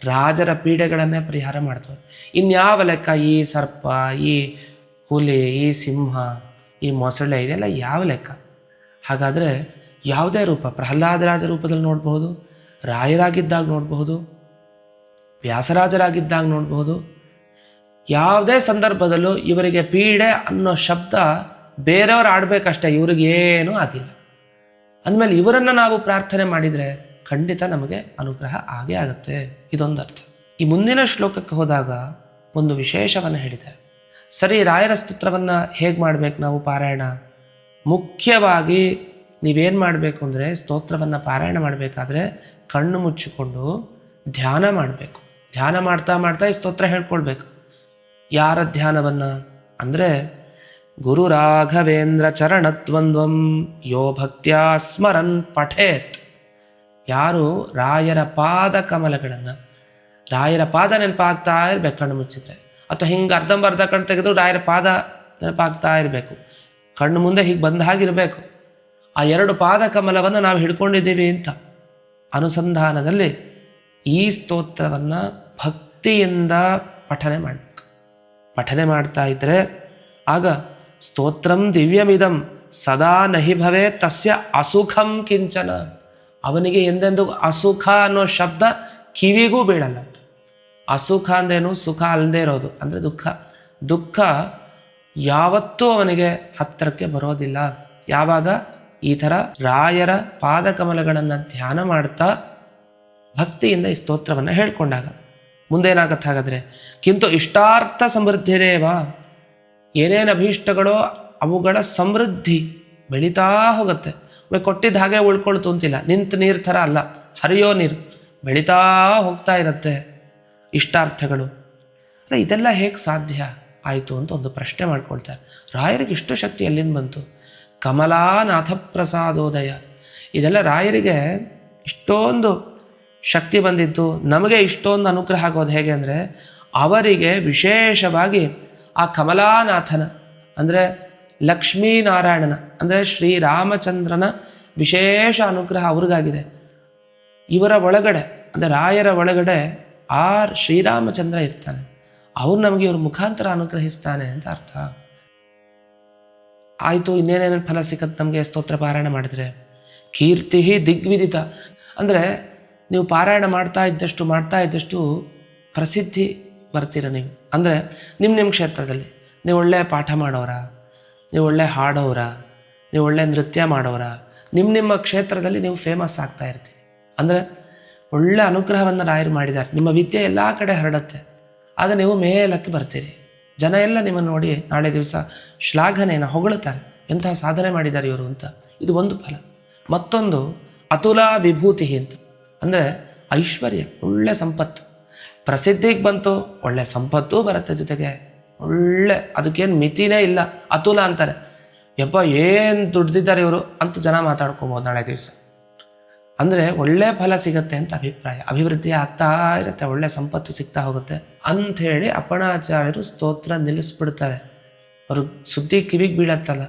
ರಾಜರ ಪೀಡೆಗಳನ್ನೇ ಪರಿಹಾರ ಮಾಡ್ತವೆ. ಇನ್ಯಾವ ಲೆಕ್ಕ? ಈ ಸರ್ಪ, ಈ ಹುಲಿ, ಈ ಸಿಂಹ, ಈ ಮೊಸಳೆ, ಇದೆಲ್ಲ ಯಾವ ಲೆಕ್ಕ? ಹಾಗಾದರೆ ಯಾವುದೇ ರೂಪ, ಪ್ರಹ್ಲಾದರಾಜ ರೂಪದಲ್ಲಿ ನೋಡಬಹುದು, ರಾಯರಾಗಿದ್ದಾಗ ನೋಡಬಹುದು, ವ್ಯಾಸರಾಜರಾಗಿದ್ದಾಗ ನೋಡಬಹುದು. ಯಾವುದೇ ಸಂದರ್ಭದಲ್ಲೂ ಇವರಿಗೆ ಪೀಡೆ ಅನ್ನೋ ಶಬ್ದ ಬೇರೆಯವರು ಆಡಬೇಕಷ್ಟೇ, ಇವ್ರಿಗೇನೂ ಆಗಿಲ್ಲ. ಅಂದಮೇಲೆ ಇವರನ್ನು ನಾವು ಪ್ರಾರ್ಥನೆ ಮಾಡಿದರೆ ಖಂಡಿತ ನಮಗೆ ಅನುಗ್ರಹ ಆಗೇ ಆಗುತ್ತೆ. ಇದೊಂದು ಅರ್ಥ. ಈ ಮುಂದಿನ ಶ್ಲೋಕಕ್ಕೆ ಹೋದಾಗ ಒಂದು ವಿಶೇಷವನ್ನು ಹೇಳಿದ್ದಾರೆ. ಸರಿ, ರಾಯರ ಸ್ತೋತ್ರವನ್ನು ಹೇಗೆ ಮಾಡಬೇಕು ನಾವು ಪಾರಾಯಣ? ಮುಖ್ಯವಾಗಿ ನೀವೇನು ಮಾಡಬೇಕು ಅಂದರೆ, ಸ್ತೋತ್ರವನ್ನು ಪಾರಾಯಣ ಮಾಡಬೇಕಾದ್ರೆ ಕಣ್ಣು ಮುಚ್ಚಿಕೊಂಡು ಧ್ಯಾನ ಮಾಡಬೇಕು. ಧ್ಯಾನ ಮಾಡ್ತಾ ಮಾಡ್ತಾ ಈ ಸ್ತೋತ್ರ ಹೇಳ್ಕೊಳ್ಬೇಕು. ಯಾರ ಧ್ಯಾನವನ್ನು ಅಂದರೆ, ಗುರು ರಾಘವೇಂದ್ರ ಚರಣದ್ವಂದ್ವಂ ಯೋ ಭಕ್ತ್ಯಾ ಸ್ಮರನ್ ಪಠೇತ್. ಯಾರು ರಾಯರ ಪಾದ ಕಮಲಗಳನ್ನು, ರಾಯರ ಪಾದ ನೆನಪಾಗ್ತಾ ಇರಬೇಕು ಕಣ್ಣು ಮುಚ್ಚಿದ್ರೆ, ಅಥವಾ ಹಿಂಗೆ ಅರ್ಧಂಬರ್ಧ ಕಣ್ಣು ತೆಗೆದು ರಾಯರ ಪಾದ ನೆನಪಾಗ್ತಾ ಇರಬೇಕು. ಕಣ್ಣು ಮುಂದೆ ಹೀಗೆ ಬಂದ ಹಾಗಿರಬೇಕು. ಆ ಎರಡು ಪಾದ ಕಮಲವನ್ನು ನಾವು ಹಿಡ್ಕೊಂಡಿದ್ದೀವಿ ಅಂತ ಅನುಸಂಧಾನದಲ್ಲಿ ಈ ಸ್ತೋತ್ರವನ್ನು ಭಕ್ತಿಯಿಂದ ಪಠನೆ ಮಾಡಬೇಕು. ಪಠನೆ ಮಾಡ್ತಾ ಇದ್ದರೆ ಆಗ ಸ್ತೋತ್ರಂ ದಿವ್ಯಮಿದಂ ಸದಾ ನಹಿ ಭವೇ ತಸ್ಯ ಅಸುಖಂ ಕಿಂಚನ. ಅವನಿಗೆ ಎಂದೆಂದು ಅಸುಖ ಅನ್ನೋ ಶಬ್ದ ಕಿವಿಗೂ ಬೀಳಲ್ಲ. ಅಸುಖ ಅಂದ್ರೇನು? ಸುಖ ಅಲ್ಲದೆ ಇರೋದು ಅಂದರೆ ದುಃಖ. ದುಃಖ ಯಾವತ್ತೂ ಅವನಿಗೆ ಹತ್ತಿರಕ್ಕೆ ಬರೋದಿಲ್ಲ. ಯಾವಾಗ ಈ ಥರ ರಾಯರ ಪಾದಕಮಲಗಳನ್ನು ಧ್ಯಾನ ಮಾಡ್ತಾ ಭಕ್ತಿಯಿಂದ ಈ ಸ್ತೋತ್ರವನ್ನು ಹೇಳ್ಕೊಂಡಾಗ. ಮುಂದೇನಾಗತ್ತೆ ಹಾಗಾದರೆ? ಕಿಂತು ಇಷ್ಟಾರ್ಥ ಸಮೃದ್ಧಿರೇವ. ಏನೇನು ಅಭೀಷ್ಟಗಳೋ ಅವುಗಳ ಸಮೃದ್ಧಿ ಬೆಳೀತಾ ಹೋಗುತ್ತೆ. ಕೊಟ್ಟಿದ್ದ ಹಾಗೆ ಉಳ್ಕೊಳ್ತು ಅಂತಿಲ್ಲ, ನಿಂತ ನೀರು ಥರ ಅಲ್ಲ, ಹರಿಯೋ ನೀರು ಬೆಳೀತಾ ಹೋಗ್ತಾ ಇರುತ್ತೆ ಇಷ್ಟಾರ್ಥಗಳು. ಇದೆಲ್ಲ ಹೇಗೆ ಸಾಧ್ಯ ಆಯಿತು ಅಂತ ಒಂದು ಪ್ರಶ್ನೆ ಮಾಡ್ಕೊಳ್ತಾರೆ. ರಾಯರಿಗೆ ಇಷ್ಟು ಶಕ್ತಿ ಎಲ್ಲಿಂದ ಬಂತು? ಕಮಲಾನಾಥ ಪ್ರಸಾದೋದಯ. ಇದೆಲ್ಲ ರಾಯರಿಗೆ ಇಷ್ಟೊಂದು ಶಕ್ತಿ ಬಂದಿದ್ದು, ನಮಗೆ ಇಷ್ಟೊಂದು ಅನುಗ್ರಹ ಆಗೋದು ಹೇಗೆ ಅಂದರೆ, ಅವರಿಗೆ ವಿಶೇಷವಾಗಿ ಆ ಕಮಲಾನಾಥನ ಅಂದರೆ ಲಕ್ಷ್ಮೀನಾರಾಯಣನ ಅಂದರೆ ಶ್ರೀರಾಮಚಂದ್ರನ ವಿಶೇಷ ಅನುಗ್ರಹ ಅವ್ರಿಗಾಗಿದೆ. ಇವರ ಒಳಗಡೆ ಅಂದರೆ ರಾಯರ ಒಳಗಡೆ ಆ ಶ್ರೀರಾಮಚಂದ್ರ ಇರ್ತಾನೆ. ಅವ್ರು ನಮಗೆ ಇವ್ರ ಮುಖಾಂತರ ಅನುಗ್ರಹಿಸ್ತಾನೆ ಅಂತ ಅರ್ಥ ಆಯಿತು. ಇನ್ನೇನೇನೇನು ಫಲ ಸಿಕ್ಕತ್ತೆ ನಮಗೆ ಸ್ತೋತ್ರ ಪಾರಾಯಣ ಮಾಡಿದರೆ? ಕೀರ್ತಿ ದಿಗ್ವಿದಿತ. ಅಂದರೆ ನೀವು ಪಾರಾಯಣ ಮಾಡ್ತಾ ಇದ್ದಷ್ಟು ಪ್ರಸಿದ್ಧಿ ಬರ್ತೀರ ನೀವು. ಅಂದರೆ ನಿಮ್ಮ ಕ್ಷೇತ್ರದಲ್ಲಿ ನೀವು ಒಳ್ಳೆ ಪಾಠ ಮಾಡೋರ, ನೀವು ಒಳ್ಳೆ ಹಾಡೋರ, ನೀವು ಒಳ್ಳೆ ನೃತ್ಯ ಮಾಡೋರ, ನಿಮ್ಮ ಕ್ಷೇತ್ರದಲ್ಲಿ ನೀವು ಫೇಮಸ್ ಆಗ್ತಾ ಇರ್ತೀರಿ. ಅಂದರೆ ಒಳ್ಳೆ ಅನುಗ್ರಹವನ್ನು ರಾಯರು ಮಾಡಿದ್ದಾರೆ. ನಿಮ್ಮ ವಿದ್ಯೆ ಎಲ್ಲ ಕಡೆ ಹರಡುತ್ತೆ, ಆಗ ನೀವು ಮೇಲಕ್ಕೆ ಬರ್ತೀರಿ. ಜನ ಎಲ್ಲ ನಿಮ್ಮನ್ನು ನೋಡಿ ನಾಳೆ ದಿವಸ ಶ್ಲಾಘನೆಯನ್ನು ಹೊಗಳುತ್ತಾರೆ, ಎಂತಹ ಸಾಧನೆ ಮಾಡಿದ್ದಾರೆ ಇವರು ಅಂತ. ಇದು ಒಂದು ಫಲ. ಮತ್ತೊಂದು ಅತುಲಾ ವಿಭೂತಿ ಅಂತ, ಅಂದರೆ ಐಶ್ವರ್ಯ, ಒಳ್ಳೆ ಸಂಪತ್ತು. ಪ್ರಸಿದ್ಧಿಗೆ ಬಂತು, ಒಳ್ಳೆ ಸಂಪತ್ತೂ ಬರುತ್ತೆ ಜೊತೆಗೆ, ಒಳ್ಳೆ, ಅದಕ್ಕೇನು ಮಿತಿನೇ ಇಲ್ಲ. ಅತುಲ ಅಂತಾರೆ, ಯಪ್ಪ ಏನು ದುಡ್ದಿದ್ದಾರೆ ಇವರು ಅಂತ ಜನ ಮಾತಾಡ್ಕೊಬೋದು ನಾಳೆ ದಿವಸ. ಅಂದರೆ ಒಳ್ಳೆ ಫಲ ಸಿಗತ್ತೆ ಅಂತ ಅಭಿಪ್ರಾಯ, ಅಭಿವೃದ್ಧಿ ಆಗ್ತಾ ಇರುತ್ತೆ, ಒಳ್ಳೆ ಸಂಪತ್ತು ಸಿಗ್ತಾ ಹೋಗುತ್ತೆ ಅಂಥೇಳಿ ಅಪ್ಪಣಾಚಾರ್ಯರು ಸ್ತೋತ್ರ ನಿಲ್ಲಿಸ್ಬಿಡ್ತಾರೆ. ಅವರು ಸುದ್ದಿ ಕಿವಿಗೆ ಬೀಳತ್ತಲ್ಲ.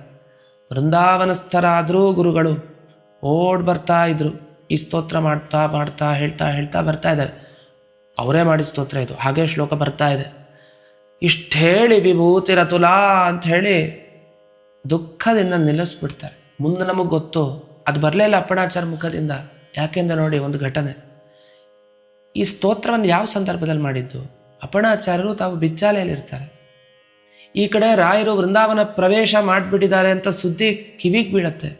ವೃಂದಾವನಸ್ಥರಾದರೂ ಗುರುಗಳು ಓಡ್ ಬರ್ತಾ ಇದ್ರು, ಈ ಸ್ತೋತ್ರ ಮಾಡ್ತಾ ಮಾಡ್ತಾ ಹೇಳ್ತಾ ಹೇಳ್ತಾ ಬರ್ತಾ ಇದ್ದಾರೆ. ಅವರೇ ಮಾಡಿ ಸ್ತೋತ್ರ ಇದು, ಹಾಗೆ ಶ್ಲೋಕ ಬರ್ತಾ ಇದೆ. ಇಷ್ಟು ಹೇಳಿ ವಿಭೂತಿರತುಲಾ ಅಂತ ಹೇಳಿ ದುಃಖದಿಂದ ನಿಲ್ಲಿಸ್ಬಿಡ್ತಾರೆ. ಮುಂದೆ ನಮಗೆ ಗೊತ್ತು ಅದು ಬರಲೇ ಇಲ್ಲ ಅಪ್ಪಣಾಚಾರ್ಯ ಮುಖದಿಂದ. ಯಾಕೆಂದ್ರೆ ನೋಡಿ ಒಂದು ಘಟನೆ, ಈ ಸ್ತೋತ್ರವನ್ನು ಯಾವ ಸಂದರ್ಭದಲ್ಲಿ ಮಾಡಿದ್ದು? ಅಪ್ಪಣಾಚಾರ್ಯರು ತಾವು ಬಿಚ್ಚಾಲೆಯಲ್ಲಿರ್ತಾರೆ. ಈ ಕಡೆ ರಾಯರು ವೃಂದಾವನ ಪ್ರವೇಶ ಮಾಡಿಬಿಟ್ಟಿದ್ದಾರೆ ಅಂತ ಸುದ್ದಿ ಕಿವಿಗೆ ಬೀಳತ್ತೆ.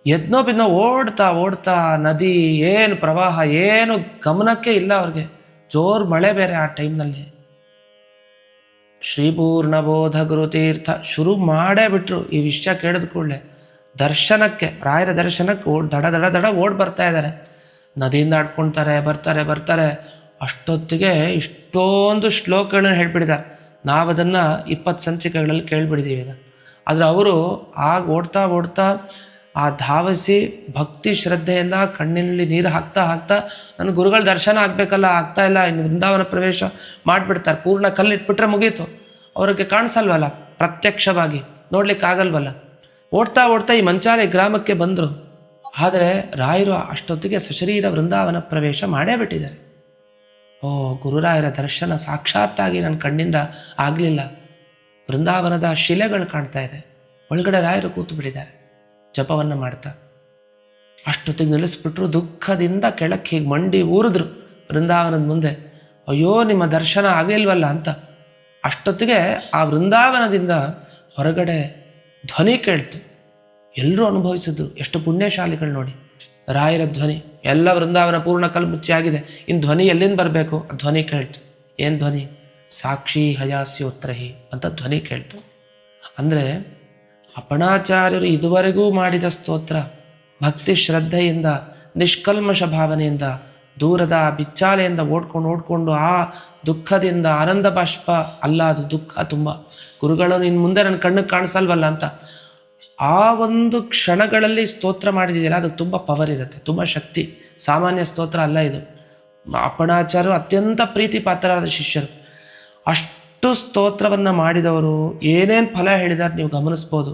ಎದ್ನೋ ಬಿದ್ನೋ ಓಡ್ತಾ ಓಡ್ತಾ, ನದಿ ಏನು ಪ್ರವಾಹ ಏನು ಗಮನಕ್ಕೆ ಇಲ್ಲ ಅವ್ರಿಗೆ. ಜೋರು ಮಳೆ ಬೇರೆ ಆ ಟೈಮ್ನಲ್ಲಿ. ಶ್ರೀಪೂರ್ಣಬೋಧ ಗುರುತೀರ್ಥ ಶುರು ಮಾಡೇ ಬಿಟ್ರು. ಈ ವಿಷಯ ಕೇಳಿದ ಕೂಡಲೇ ದರ್ಶನಕ್ಕೆ, ರಾಯರ ದರ್ಶನಕ್ಕೆ ದಡ ದಡ ದಡ ಓಡ್ ಬರ್ತಾ ಇದ್ದಾರೆ. ನದಿಯಿಂದ ಆಡ್ಕೊಳ್ತಾರೆ, ಬರ್ತಾರೆ ಬರ್ತಾರೆ. ಅಷ್ಟೊತ್ತಿಗೆ ಇಷ್ಟೊಂದು ಶ್ಲೋಕಗಳನ್ನ ಹೇಳ್ಬಿಟ್ಟಿದ್ದಾರೆ. ನಾವು ಅದನ್ನು 20 ಸಂಚಿಕೆಗಳಲ್ಲಿ ಕೇಳಿಬಿಟ್ಟಿದ್ದೀವಿ ಈಗ. ಆದರೆ ಅವರು ಆಗ ಓಡ್ತಾ ಓಡ್ತಾ ಆ ಧಾವಿಸಿ ಭಕ್ತಿ ಶ್ರದ್ಧೆಯಿಂದ ಕಣ್ಣಿನಲ್ಲಿ ನೀರು ಹಾಕ್ತಾ ಹಾಕ್ತಾ, ನನ್ನ ಗುರುಗಳ ದರ್ಶನ ಆಗಬೇಕಲ್ಲ, ಆಗ್ತಾ ಇಲ್ಲ, ಇನ್ನು ವೃಂದಾವನ ಪ್ರವೇಶ ಮಾಡಿಬಿಡ್ತಾರೆ. ಪೂರ್ಣ ಕಲ್ಲಿಟ್ಬಿಟ್ರೆ ಮುಗೀತು, ಅವ್ರಿಗೆ ಕಾಣಿಸಲ್ವಲ್ಲ, ಪ್ರತ್ಯಕ್ಷವಾಗಿ ನೋಡ್ಲಿಕ್ಕಾಗಲ್ವಲ್ಲ. ಓಡ್ತಾ ಓಡ್ತಾ ಈ ಮಂಚಾಲೆ ಗ್ರಾಮಕ್ಕೆ ಬಂದರು. ಆದರೆ ರಾಯರು ಅಷ್ಟೊತ್ತಿಗೆ ಸಶರೀರ ವೃಂದಾವನ ಪ್ರವೇಶ ಮಾಡೇ ಬಿಟ್ಟಿದ್ದಾರೆ. ಓ, ಗುರುರಾಯರ ದರ್ಶನ ಸಾಕ್ಷಾತ್ತಾಗಿ ನನ್ನ ಕಣ್ಣಿಂದ ಆಗಲಿಲ್ಲ. ವೃಂದಾವನದ ಶಿಲೆಗಳು ಕಾಣ್ತಾ ಇದೆ, ಒಳಗಡೆ ರಾಯರು ಕೂತು ಬಿಟ್ಟಿದ್ದಾರೆ ಜಪವನ್ನು ಮಾಡ್ತಾ. ಅಷ್ಟೊತ್ತಿಗೆ ನಿಲ್ಲಿಸ್ಬಿಟ್ರು. ದುಃಖದಿಂದ ಕೆಳಕ್ಕೆ ಹೀಗೆ ಮಂಡಿ ಊರಿದ್ರು ವೃಂದಾವನದ ಮುಂದೆ. ಅಯ್ಯೋ, ನಿಮ್ಮ ದರ್ಶನ ಆಗಲಿಲ್ವಲ್ಲ ಅಂತ. ಅಷ್ಟೊತ್ತಿಗೆ ಆ ವೃಂದಾವನದಿಂದ ಹೊರಗಡೆ ಧ್ವನಿ ಕೇಳ್ತು. ಎಲ್ಲರೂ ಅನುಭವಿಸಿದ್ರು, ಎಷ್ಟು ಪುಣ್ಯಶಾಲಿಗಳು ನೋಡಿ. ರಾಯರ ಧ್ವನಿ, ಎಲ್ಲ ವೃಂದಾವನ ಪೂರ್ಣ ಕಲ್ಮುಚ್ಚಿ ಆಗಿದೆ, ಇನ್ನು ಧ್ವನಿ ಎಲ್ಲಿಂದ ಬರಬೇಕು? ಆ ಧ್ವನಿ ಕೇಳ್ತು. ಏನು ಧ್ವನಿ? ಸಾಕ್ಷಿ ಹಯಾಸ್ಯೋತ್ರಹಿ ಅಂತ ಧ್ವನಿ ಕೇಳ್ತು. ಅಂದರೆ ಅಪ್ಪಣಾಚಾರ್ಯರು ಇದುವರೆಗೂ ಮಾಡಿದ ಸ್ತೋತ್ರ ಭಕ್ತಿ ಶ್ರದ್ಧೆಯಿಂದ, ನಿಷ್ಕಲ್ಮಶ ಭಾವನೆಯಿಂದ, ದೂರದ ಬಿಚ್ಚಾಲೆಯಿಂದ ಓಡ್ಕೊಂಡು ಆ ದುಃಖದಿಂದ ಆನಂದ ಬಾಷ್ಪ ಅಲ್ಲ, ಅದು ದುಃಖ ತುಂಬ. ಗುರುಗಳು ನಿನ್ನ ಮುಂದೆ ನನ್ನ ಕಣ್ಣಿಗೆ ಕಾಣಿಸಲ್ವಲ್ಲ ಅಂತ ಆ ಒಂದು ಕ್ಷಣಗಳಲ್ಲಿ ಸ್ತೋತ್ರ ಮಾಡಿದೆಯಲ್ಲ, ಅದಕ್ಕೆ ತುಂಬ ಪವರ್ ಇರುತ್ತೆ, ತುಂಬ ಶಕ್ತಿ. ಸಾಮಾನ್ಯ ಸ್ತೋತ್ರ ಅಲ್ಲ ಇದು. ಅಪ್ಪಣಾಚಾರ್ಯರು ಅತ್ಯಂತ ಪ್ರೀತಿ ಪಾತ್ರರಾದ ಶಿಷ್ಯರು. ಅಷ್ಟು ಸ್ತೋತ್ರವನ್ನು ಮಾಡಿದವರು ಏನೇನು ಫಲ ಹೇಳಿದ್ದಾರೆ ನೀವು ಗಮನಿಸ್ಬೋದು.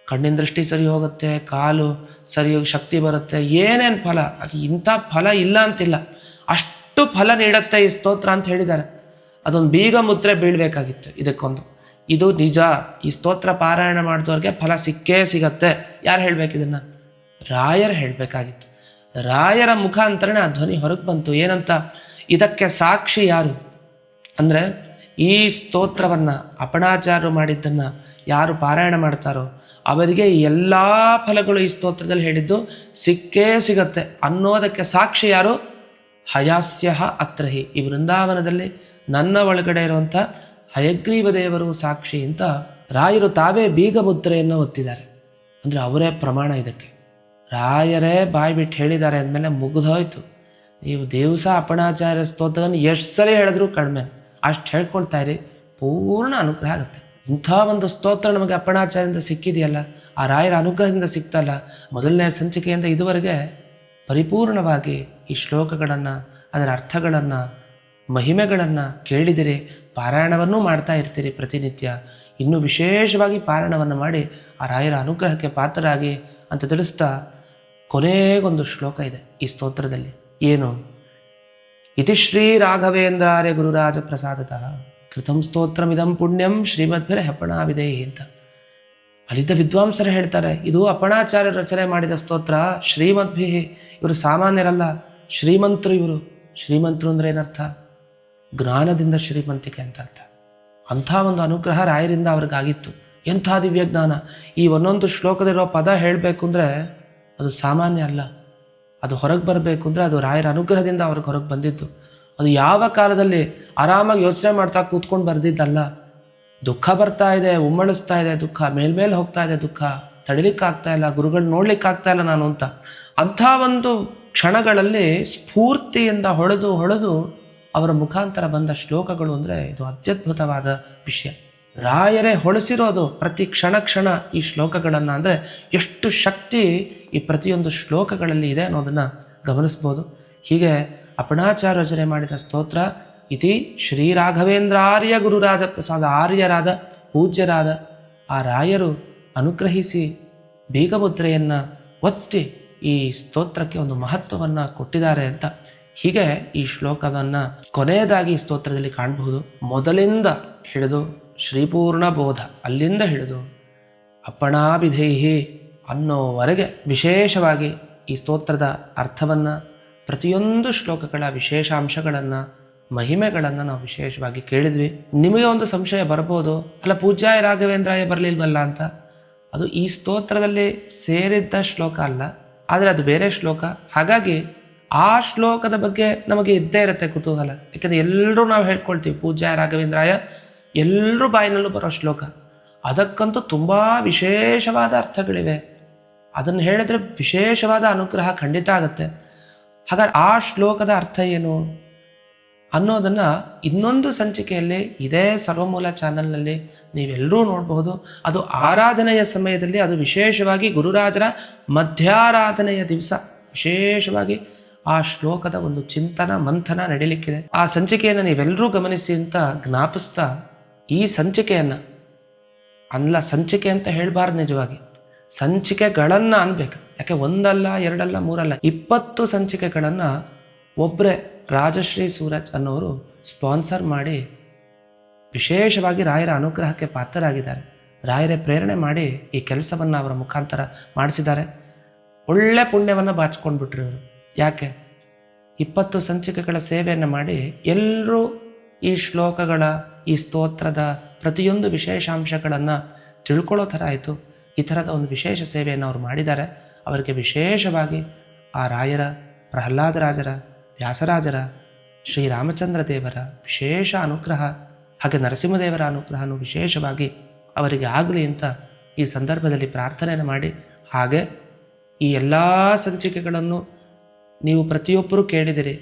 ಕಣ್ಣಿನ ದೃಷ್ಟಿ ಸರಿ ಹೋಗುತ್ತೆ, ಕಾಲು ಸರಿ ಹೋಗಿ ಶಕ್ತಿ ಬರುತ್ತೆ, ಏನೇನು ಫಲ. ಅದು ಇಂಥ ಫಲ ಇಲ್ಲ ಅಂತಿಲ್ಲ, ಅಷ್ಟು ಫಲ ನೀಡುತ್ತೆ ಈ ಸ್ತೋತ್ರ ಅಂತ ಹೇಳಿದ್ದಾರೆ. ಅದೊಂದು ಬೀಗ ಮುದ್ರೆ ಬೀಳಬೇಕಾಗಿತ್ತು ಇದಕ್ಕೊಂದು. ಇದು ನಿಜ, ಈ ಸ್ತೋತ್ರ ಪಾರಾಯಣ ಮಾಡಿದವ್ರಿಗೆ ಫಲ ಸಿಕ್ಕೇ ಸಿಗತ್ತೆ. ಯಾರು ಹೇಳ್ಬೇಕು ಇದನ್ನು? ರಾಯರು ಹೇಳಬೇಕಾಗಿತ್ತು. ರಾಯರ ಮುಖಾಂತರನೇ ಆ ಧ್ವನಿ ಹೊರಗೆ ಬಂತು. ಏನಂತ? ಇದಕ್ಕೆ ಸಾಕ್ಷಿ ಯಾರು ಅಂದರೆ, ಈ ಸ್ತೋತ್ರವನ್ನು ಅಪ್ಪಣಾಚಾರ್ಯರು ಮಾಡಿದ್ದನ್ನು ಯಾರು ಪಾರಾಯಣ ಮಾಡ್ತಾರೋ ಅವರಿಗೆ ಎಲ್ಲ ಫಲಗಳು ಈ ಸ್ತೋತ್ರದಲ್ಲಿ ಹೇಳಿದ್ದು ಸಿಕ್ಕೇ ಸಿಗತ್ತೆ ಅನ್ನೋದಕ್ಕೆ ಸಾಕ್ಷಿ ಯಾರು? ಹಯಾಸ್ಯ ಅತ್ರಹಿ, ಈ ವೃಂದಾವನದಲ್ಲಿ ನನ್ನ ಒಳಗಡೆ ಇರುವಂಥ ಹಯಗ್ರೀವ ದೇವರು ಸಾಕ್ಷಿ ಅಂತ ರಾಯರು ತಾವೇ ಬೀಗ ಮುದ್ರೆಯನ್ನು ಒತ್ತಿದ್ದಾರೆ. ಅಂದರೆ ಅವರೇ ಪ್ರಮಾಣ ಇದಕ್ಕೆ. ರಾಯರೇ ಬಾಯಿ ಬಿಟ್ಟು ಹೇಳಿದ್ದಾರೆ ಅಂದಮೇಲೆ ಮುಗಿದೋಯ್ತು. ನೀವು ದಿವಸ ಅಪ್ಪಣಾಚಾರ್ಯ ಸ್ತೋತ್ರವನ್ನು ಎಷ್ಟು ಸರಿ ಹೇಳಿದ್ರೂ ಕಡಿಮೆ, ಅಷ್ಟು ಹೇಳ್ಕೊಳ್ತಾ ಇರಿ, ಪೂರ್ಣ ಅನುಗ್ರಹ ಆಗುತ್ತೆ. ಇಂಥ ಒಂದು ಸ್ತೋತ್ರ ನಮಗೆ ಅಪ್ಪಣಾಚಾರ್ಯದಿಂದ ಸಿಕ್ಕಿದೆಯಲ್ಲ, ಆ ರಾಯರ ಅನುಗ್ರಹದಿಂದ ಸಿಗ್ತಲ್ಲ. ಮೊದಲನೇ ಸಂಚಿಕೆಯಿಂದ ಇದುವರೆಗೆ ಪರಿಪೂರ್ಣವಾಗಿ ಈ ಶ್ಲೋಕಗಳನ್ನು, ಅದರ ಅರ್ಥಗಳನ್ನು, ಮಹಿಮೆಗಳನ್ನು ಕೇಳಿದಿರಿ. ಪಾರಾಯಣವನ್ನೂ ಮಾಡ್ತಾ ಇರ್ತೀರಿ ಪ್ರತಿನಿತ್ಯ. ಇನ್ನೂ ವಿಶೇಷವಾಗಿ ಪಾರಾಯಣವನ್ನು ಮಾಡಿ ಆ ರಾಯರ ಅನುಗ್ರಹಕ್ಕೆ ಪಾತ್ರರಾಗಿ ಅಂತ ತಿಳಿಸ್ತಾ ಕೊನೆಗೊಂದು ಶ್ಲೋಕ ಇದೆ ಈ ಸ್ತೋತ್ರದಲ್ಲಿ. ಏನು? ಇತಿ ಶ್ರೀ ರಾಘವೇಂದ್ರಾರ್ಯ ಗುರುರಾಜ ಪ್ರಸಾದತಃ ಕೃತಂ ಸ್ತೋತ್ರಮಿದಂ ಪುಣ್ಯಂ ಶ್ರೀಮದ್ಭಿರ ಹೆಪ್ಪಣಾವಿದೇಹಿ ಅಂತ. ಅಲ್ಲಿದ್ದ ವಿದ್ವಾಂಸರು ಹೇಳ್ತಾರೆ, ಇದು ಅಪ್ಪಣಾಚಾರ್ಯರು ರಚನೆ ಮಾಡಿದ ಸ್ತೋತ್ರ. ಶ್ರೀಮದ್ಭಿ, ಇವರು ಸಾಮಾನ್ಯರಲ್ಲ, ಶ್ರೀಮಂತರು ಇವರು. ಶ್ರೀಮಂತರು ಅಂದರೆ ಏನರ್ಥ? ಜ್ಞಾನದಿಂದ ಶ್ರೀಮಂತಿಕೆ ಅಂತ ಅರ್ಥ. ಅಂಥ ಒಂದು ಅನುಗ್ರಹ ರಾಯರಿಂದ ಅವ್ರಿಗಾಗಿತ್ತು. ಎಂಥ ದಿವ್ಯ ಜ್ಞಾನ! ಈ ಒಂದೊಂದು ಶ್ಲೋಕದಲ್ಲಿರೋ ಪದ ಹೇಳಬೇಕು ಅಂದರೆ ಅದು ಸಾಮಾನ್ಯ ಅಲ್ಲ. ಅದು ಹೊರಗೆ ಬರಬೇಕು ಅಂದರೆ ಅದು ರಾಯರ ಅನುಗ್ರಹದಿಂದ ಅವ್ರಿಗೆ ಹೊರಗೆ ಬಂದಿದ್ದು. ಅದು ಯಾವ ಕಾಲದಲ್ಲಿ ಆರಾಮಾಗಿ ಯೋಚನೆ ಮಾಡ್ತಾ ಕೂತ್ಕೊಂಡು ಬರೆದಿದ್ದಲ್ಲ. ದುಃಖ ಬರ್ತಾ ಇದೆ, ಉಮ್ಮಳಿಸ್ತಾ ಇದೆ ದುಃಖ, ಮೇಲ್ಮೇಲೆ ಹೋಗ್ತಾ ಇದೆ ದುಃಖ, ತಡಿಲಿಕ್ಕಾಗ್ತಾ ಇಲ್ಲ, ಗುರುಗಳು ನೋಡ್ಲಿಕ್ಕಾಗ್ತಾ ಇಲ್ಲ ನಾನು ಅಂತ. ಅಂಥ ಒಂದು ಕ್ಷಣಗಳಲ್ಲಿ ಸ್ಫೂರ್ತಿಯಿಂದ ಹೊಳೆದು ಅವರ ಮುಖಾಂತರ ಬಂದ ಶ್ಲೋಕಗಳು ಅಂದರೆ ಇದು ಅತ್ಯದ್ಭುತವಾದ ವಿಷಯ. ರಾಯರೇ ಹೊಳೆಸಿರೋದು ಪ್ರತಿ ಕ್ಷಣ ಈ ಶ್ಲೋಕಗಳನ್ನು. ಅಂದರೆ ಎಷ್ಟು ಶಕ್ತಿ ಈ ಪ್ರತಿಯೊಂದು ಶ್ಲೋಕಗಳಲ್ಲಿ ಇದೆ ಅನ್ನೋದನ್ನು ಗಮನಿಸ್ಬೋದು. ಹೀಗೆ ಅಪಣಾಚಾರ್ಯ ರಚನೆ ಮಾಡಿದ ಸ್ತೋತ್ರ ಇತಿ ಶ್ರೀರಾಘವೇಂದ್ರಾರ್ಯ ಗುರುರಾಜ ಪ್ರಸಾದ. ಆರ್ಯರಾದ ಪೂಜ್ಯರಾದ ಆ ರಾಯರು ಅನುಗ್ರಹಿಸಿ ಬೀಗಮುದ್ರೆಯನ್ನು ಒತ್ತಿ ಈ ಸ್ತೋತ್ರಕ್ಕೆ ಒಂದು ಮಹತ್ವವನ್ನು ಕೊಟ್ಟಿದ್ದಾರೆ ಅಂತ ಹೀಗೆ ಈ ಶ್ಲೋಕವನ್ನು ಕೊನೆಯದಾಗಿ ಈ ಸ್ತೋತ್ರದಲ್ಲಿ ಕಾಣಬಹುದು. ಮೊದಲಿಂದ ಹಿಡಿದು ಶ್ರೀಪೂರ್ಣ ಬೋಧ ಅಲ್ಲಿಂದ ಹಿಡಿದು ಅಪ್ಪಣಾಭಿಧೇಹಿ ಅನ್ನೋವರೆಗೆ ವಿಶೇಷವಾಗಿ ಈ ಸ್ತೋತ್ರದ ಅರ್ಥವನ್ನು, ಪ್ರತಿಯೊಂದು ಶ್ಲೋಕಗಳ ವಿಶೇಷಾಂಶಗಳನ್ನು, ಮಹಿಮೆಗಳನ್ನು ನಾವು ವಿಶೇಷವಾಗಿ ಕೇಳಿದ್ವಿ. ನಿಮಗೆ ಒಂದು ಸಂಶಯ ಬರ್ಬೋದು, ಅಲ್ಲ ಪೂಜ್ಯಾಯ ರಾಘವೇಂದ್ರಾಯ ಬರಲಿಲ್ವಲ್ಲ ಅಂತ. ಅದು ಈ ಸ್ತೋತ್ರದಲ್ಲಿ ಸೇರಿದ್ದ ಶ್ಲೋಕ ಅಲ್ಲ, ಆದರೆ ಅದು ಬೇರೆ ಶ್ಲೋಕ. ಹಾಗಾಗಿ ಆ ಶ್ಲೋಕದ ಬಗ್ಗೆ ನಮಗೆ ಇದ್ದೇ ಇರುತ್ತೆ ಕುತೂಹಲ. ಯಾಕೆಂದರೆ ಎಲ್ಲರೂ ನಾವು ಹೇಳ್ಕೊಳ್ತೀವಿ ಪೂಜ್ಯಾಯ ರಾಘವೇಂದ್ರಾಯ, ಎಲ್ಲರೂ ಬಾಯಿನಲ್ಲೂ ಬರೋ ಶ್ಲೋಕ. ಅದಕ್ಕಂತೂ ತುಂಬ ವಿಶೇಷವಾದ ಅರ್ಥಗಳಿವೆ. ಅದನ್ನು ಹೇಳಿದ್ರೆ ವಿಶೇಷವಾದ ಅನುಗ್ರಹ ಖಂಡಿತ ಆಗುತ್ತೆ. ಹಾಗಾದ್ರೆ ಆ ಶ್ಲೋಕದ ಅರ್ಥ ಏನು ಅನ್ನೋದನ್ನು ಇನ್ನೊಂದು ಸಂಚಿಕೆಯಲ್ಲಿ ಇದೇ ಸರ್ವಮೂಲ ಚಾನಲ್ನಲ್ಲಿ ನೀವೆಲ್ಲರೂ ನೋಡಬಹುದು. ಅದು ಆರಾಧನೆಯ ಸಮಯದಲ್ಲಿ, ಅದು ವಿಶೇಷವಾಗಿ ಗುರುರಾಜರ ಮಧ್ಯಾರಾಧನೆಯ ದಿವಸ ವಿಶೇಷವಾಗಿ ಆ ಶ್ಲೋಕದ ಒಂದು ಚಿಂತನ ಮಂಥನ ನಡೀಲಿಕ್ಕಿದೆ. ಆ ಸಂಚಿಕೆಯನ್ನು ನೀವೆಲ್ಲರೂ ಗಮನಿಸಿ ಅಂತ ಜ್ಞಾಪಿಸ್ತಾ, ಈ ಸಂಚಿಕೆಯನ್ನು ಸಂಚಿಕೆ ಅಂತ ಹೇಳಬಾರ್ದು, ನಿಜವಾಗಿ ಸಂಚಿಕೆಗಳನ್ನು ಅನ್ಬೇಕು. ಯಾಕೆ ಒಂದಲ್ಲ ಎರಡಲ್ಲ ಮೂರಲ್ಲ 20 ಸಂಚಿಕೆಗಳನ್ನು ಒಬ್ಬರೇ ರಾಜಶ್ರೀ ಸೂರಜ್ ಅನ್ನೋರು ಸ್ಪಾನ್ಸರ್ ಮಾಡಿ ವಿಶೇಷವಾಗಿ ರಾಯರ ಅನುಗ್ರಹಕ್ಕೆ ಪಾತ್ರರಾಗಿದ್ದಾರೆ. ರಾಯರೇ ಪ್ರೇರಣೆ ಮಾಡಿ ಈ ಕೆಲಸವನ್ನು ಅವರ ಮುಖಾಂತರ ಮಾಡಿಸಿದ್ದಾರೆ. ಒಳ್ಳೆ ಪುಣ್ಯವನ್ನು ಬಾಚಿಕೊಂಡ್ಬಿಟ್ರು ಇವರು. ಯಾಕೆ 20 ಸಂಚಿಕೆಗಳ ಸೇವೆಯನ್ನು ಮಾಡಿ ಎಲ್ಲರೂ ಈ ಶ್ಲೋಕಗಳ, ಈ ಸ್ತೋತ್ರದ ಪ್ರತಿಯೊಂದು ವಿಶೇಷಾಂಶಗಳನ್ನು ತಿಳ್ಕೊಳ್ಳೋ ಥರ ಆಯಿತು. ಈ ಥರದ ಒಂದು ವಿಶೇಷ ಸೇವೆಯನ್ನು ಅವರು ಮಾಡಿದ್ದಾರೆ. ಅವರಿಗೆ ವಿಶೇಷವಾಗಿ ಆ ರಾಯರ, ಪ್ರಹ್ಲಾದರಾಜರ, ವ್ಯಾಸರಾಜರ, ಶ್ರೀರಾಮಚಂದ್ರ ದೇವರ ವಿಶೇಷ ಅನುಗ್ರಹ, ಹಾಗೆ ನರಸಿಂಹದೇವರ ಅನುಗ್ರಹನೂ ವಿಶೇಷವಾಗಿ ಅವರಿಗೆ ಆಗಲಿ ಅಂತ ಈ ಸಂದರ್ಭದಲ್ಲಿ ಪ್ರಾರ್ಥನೆಯನ್ನು ಮಾಡಿ, ಹಾಗೆ ಈ ಎಲ್ಲ ಸಂಚಿಕೆಗಳನ್ನು ನೀವು ಪ್ರತಿಯೊಬ್ಬರೂ ಕೇಳಿದಿರಿ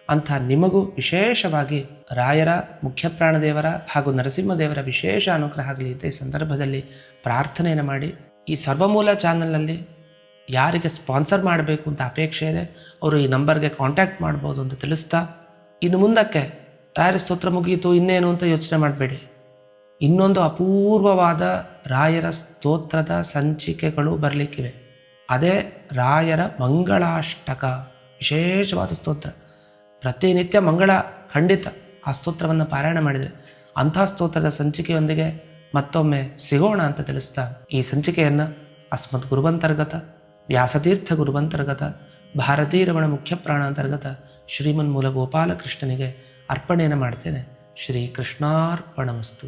ಅಂಥ ನಿಮಗೂ ವಿಶೇಷವಾಗಿ ರಾಯರ, ಮುಖ್ಯ ಪ್ರಾಣದೇವರ ಹಾಗೂ ನರಸಿಂಹದೇವರ ವಿಶೇಷ ಅನುಗ್ರಹ ಆಗಲಿ ಅಂತ ಈ ಸಂದರ್ಭದಲ್ಲಿ ಪ್ರಾರ್ಥನೆಯನ್ನು ಮಾಡಿ, ಈ ಸರ್ವಮೂಲ ಚಾನಲ್ನಲ್ಲಿ ಯಾರಿಗೆ ಸ್ಪಾನ್ಸರ್ ಮಾಡಬೇಕು ಅಂತ ಅಪೇಕ್ಷೆ ಇದೆ ಅವರು ಈ ನಂಬರ್ಗೆ ಕಾಂಟ್ಯಾಕ್ಟ್ ಮಾಡ್ಬೋದು ಅಂತ ತಿಳಿಸ್ತಾ, ಇನ್ನು ಮುಂದಕ್ಕೆ ರಾಯರ ಸ್ತೋತ್ರ ಮುಗಿಯಿತು ಇನ್ನೇನು ಅಂತ ಯೋಚನೆ ಮಾಡಬೇಡಿ. ಇನ್ನೊಂದು ಅಪೂರ್ವವಾದ ರಾಯರ ಸ್ತೋತ್ರದ ಸಂಚಿಕೆಗಳು ಬರಲಿಕ್ಕಿವೆ. ಅದೇ ರಾಯರ ಮಂಗಳಾಷ್ಟಕ, ವಿಶೇಷವಾದ ಸ್ತೋತ್ರ. ಪ್ರತಿನಿತ್ಯ ಮಂಗಳ ಖಂಡಿತ ಆ ಸ್ತೋತ್ರವನ್ನು ಪಾರಾಯಣ ಮಾಡಿದರೆ ಅಂಥ ಸ್ತೋತ್ರದ ಸಂಚಿಕೆಯೊಂದಿಗೆ ಮತ್ತೊಮ್ಮೆ ಸಿಗೋಣ ಅಂತ ತಿಳಿಸ್ತಾ, ಈ ಸಂಚಿಕೆಯನ್ನು ಅಸ್ಮದ್ ಗುರುವಂತರ್ಗತ, ವ್ಯಾಸತೀರ್ಥ ಗುರುವಂತರ್ಗತ, ಭಾರತೀರಮಣ ಮುಖ್ಯ ಪ್ರಾಣಾಂತರ್ಗತ ಶ್ರೀಮನ್ಮೂಲ ಗೋಪಾಲಕೃಷ್ಣನಿಗೆ ಅರ್ಪಣೆಯನ್ನು ಮಾಡ್ತೇನೆ. ಶ್ರೀ ಕೃಷ್ಣಾರ್ಪಣಮಸ್ತು.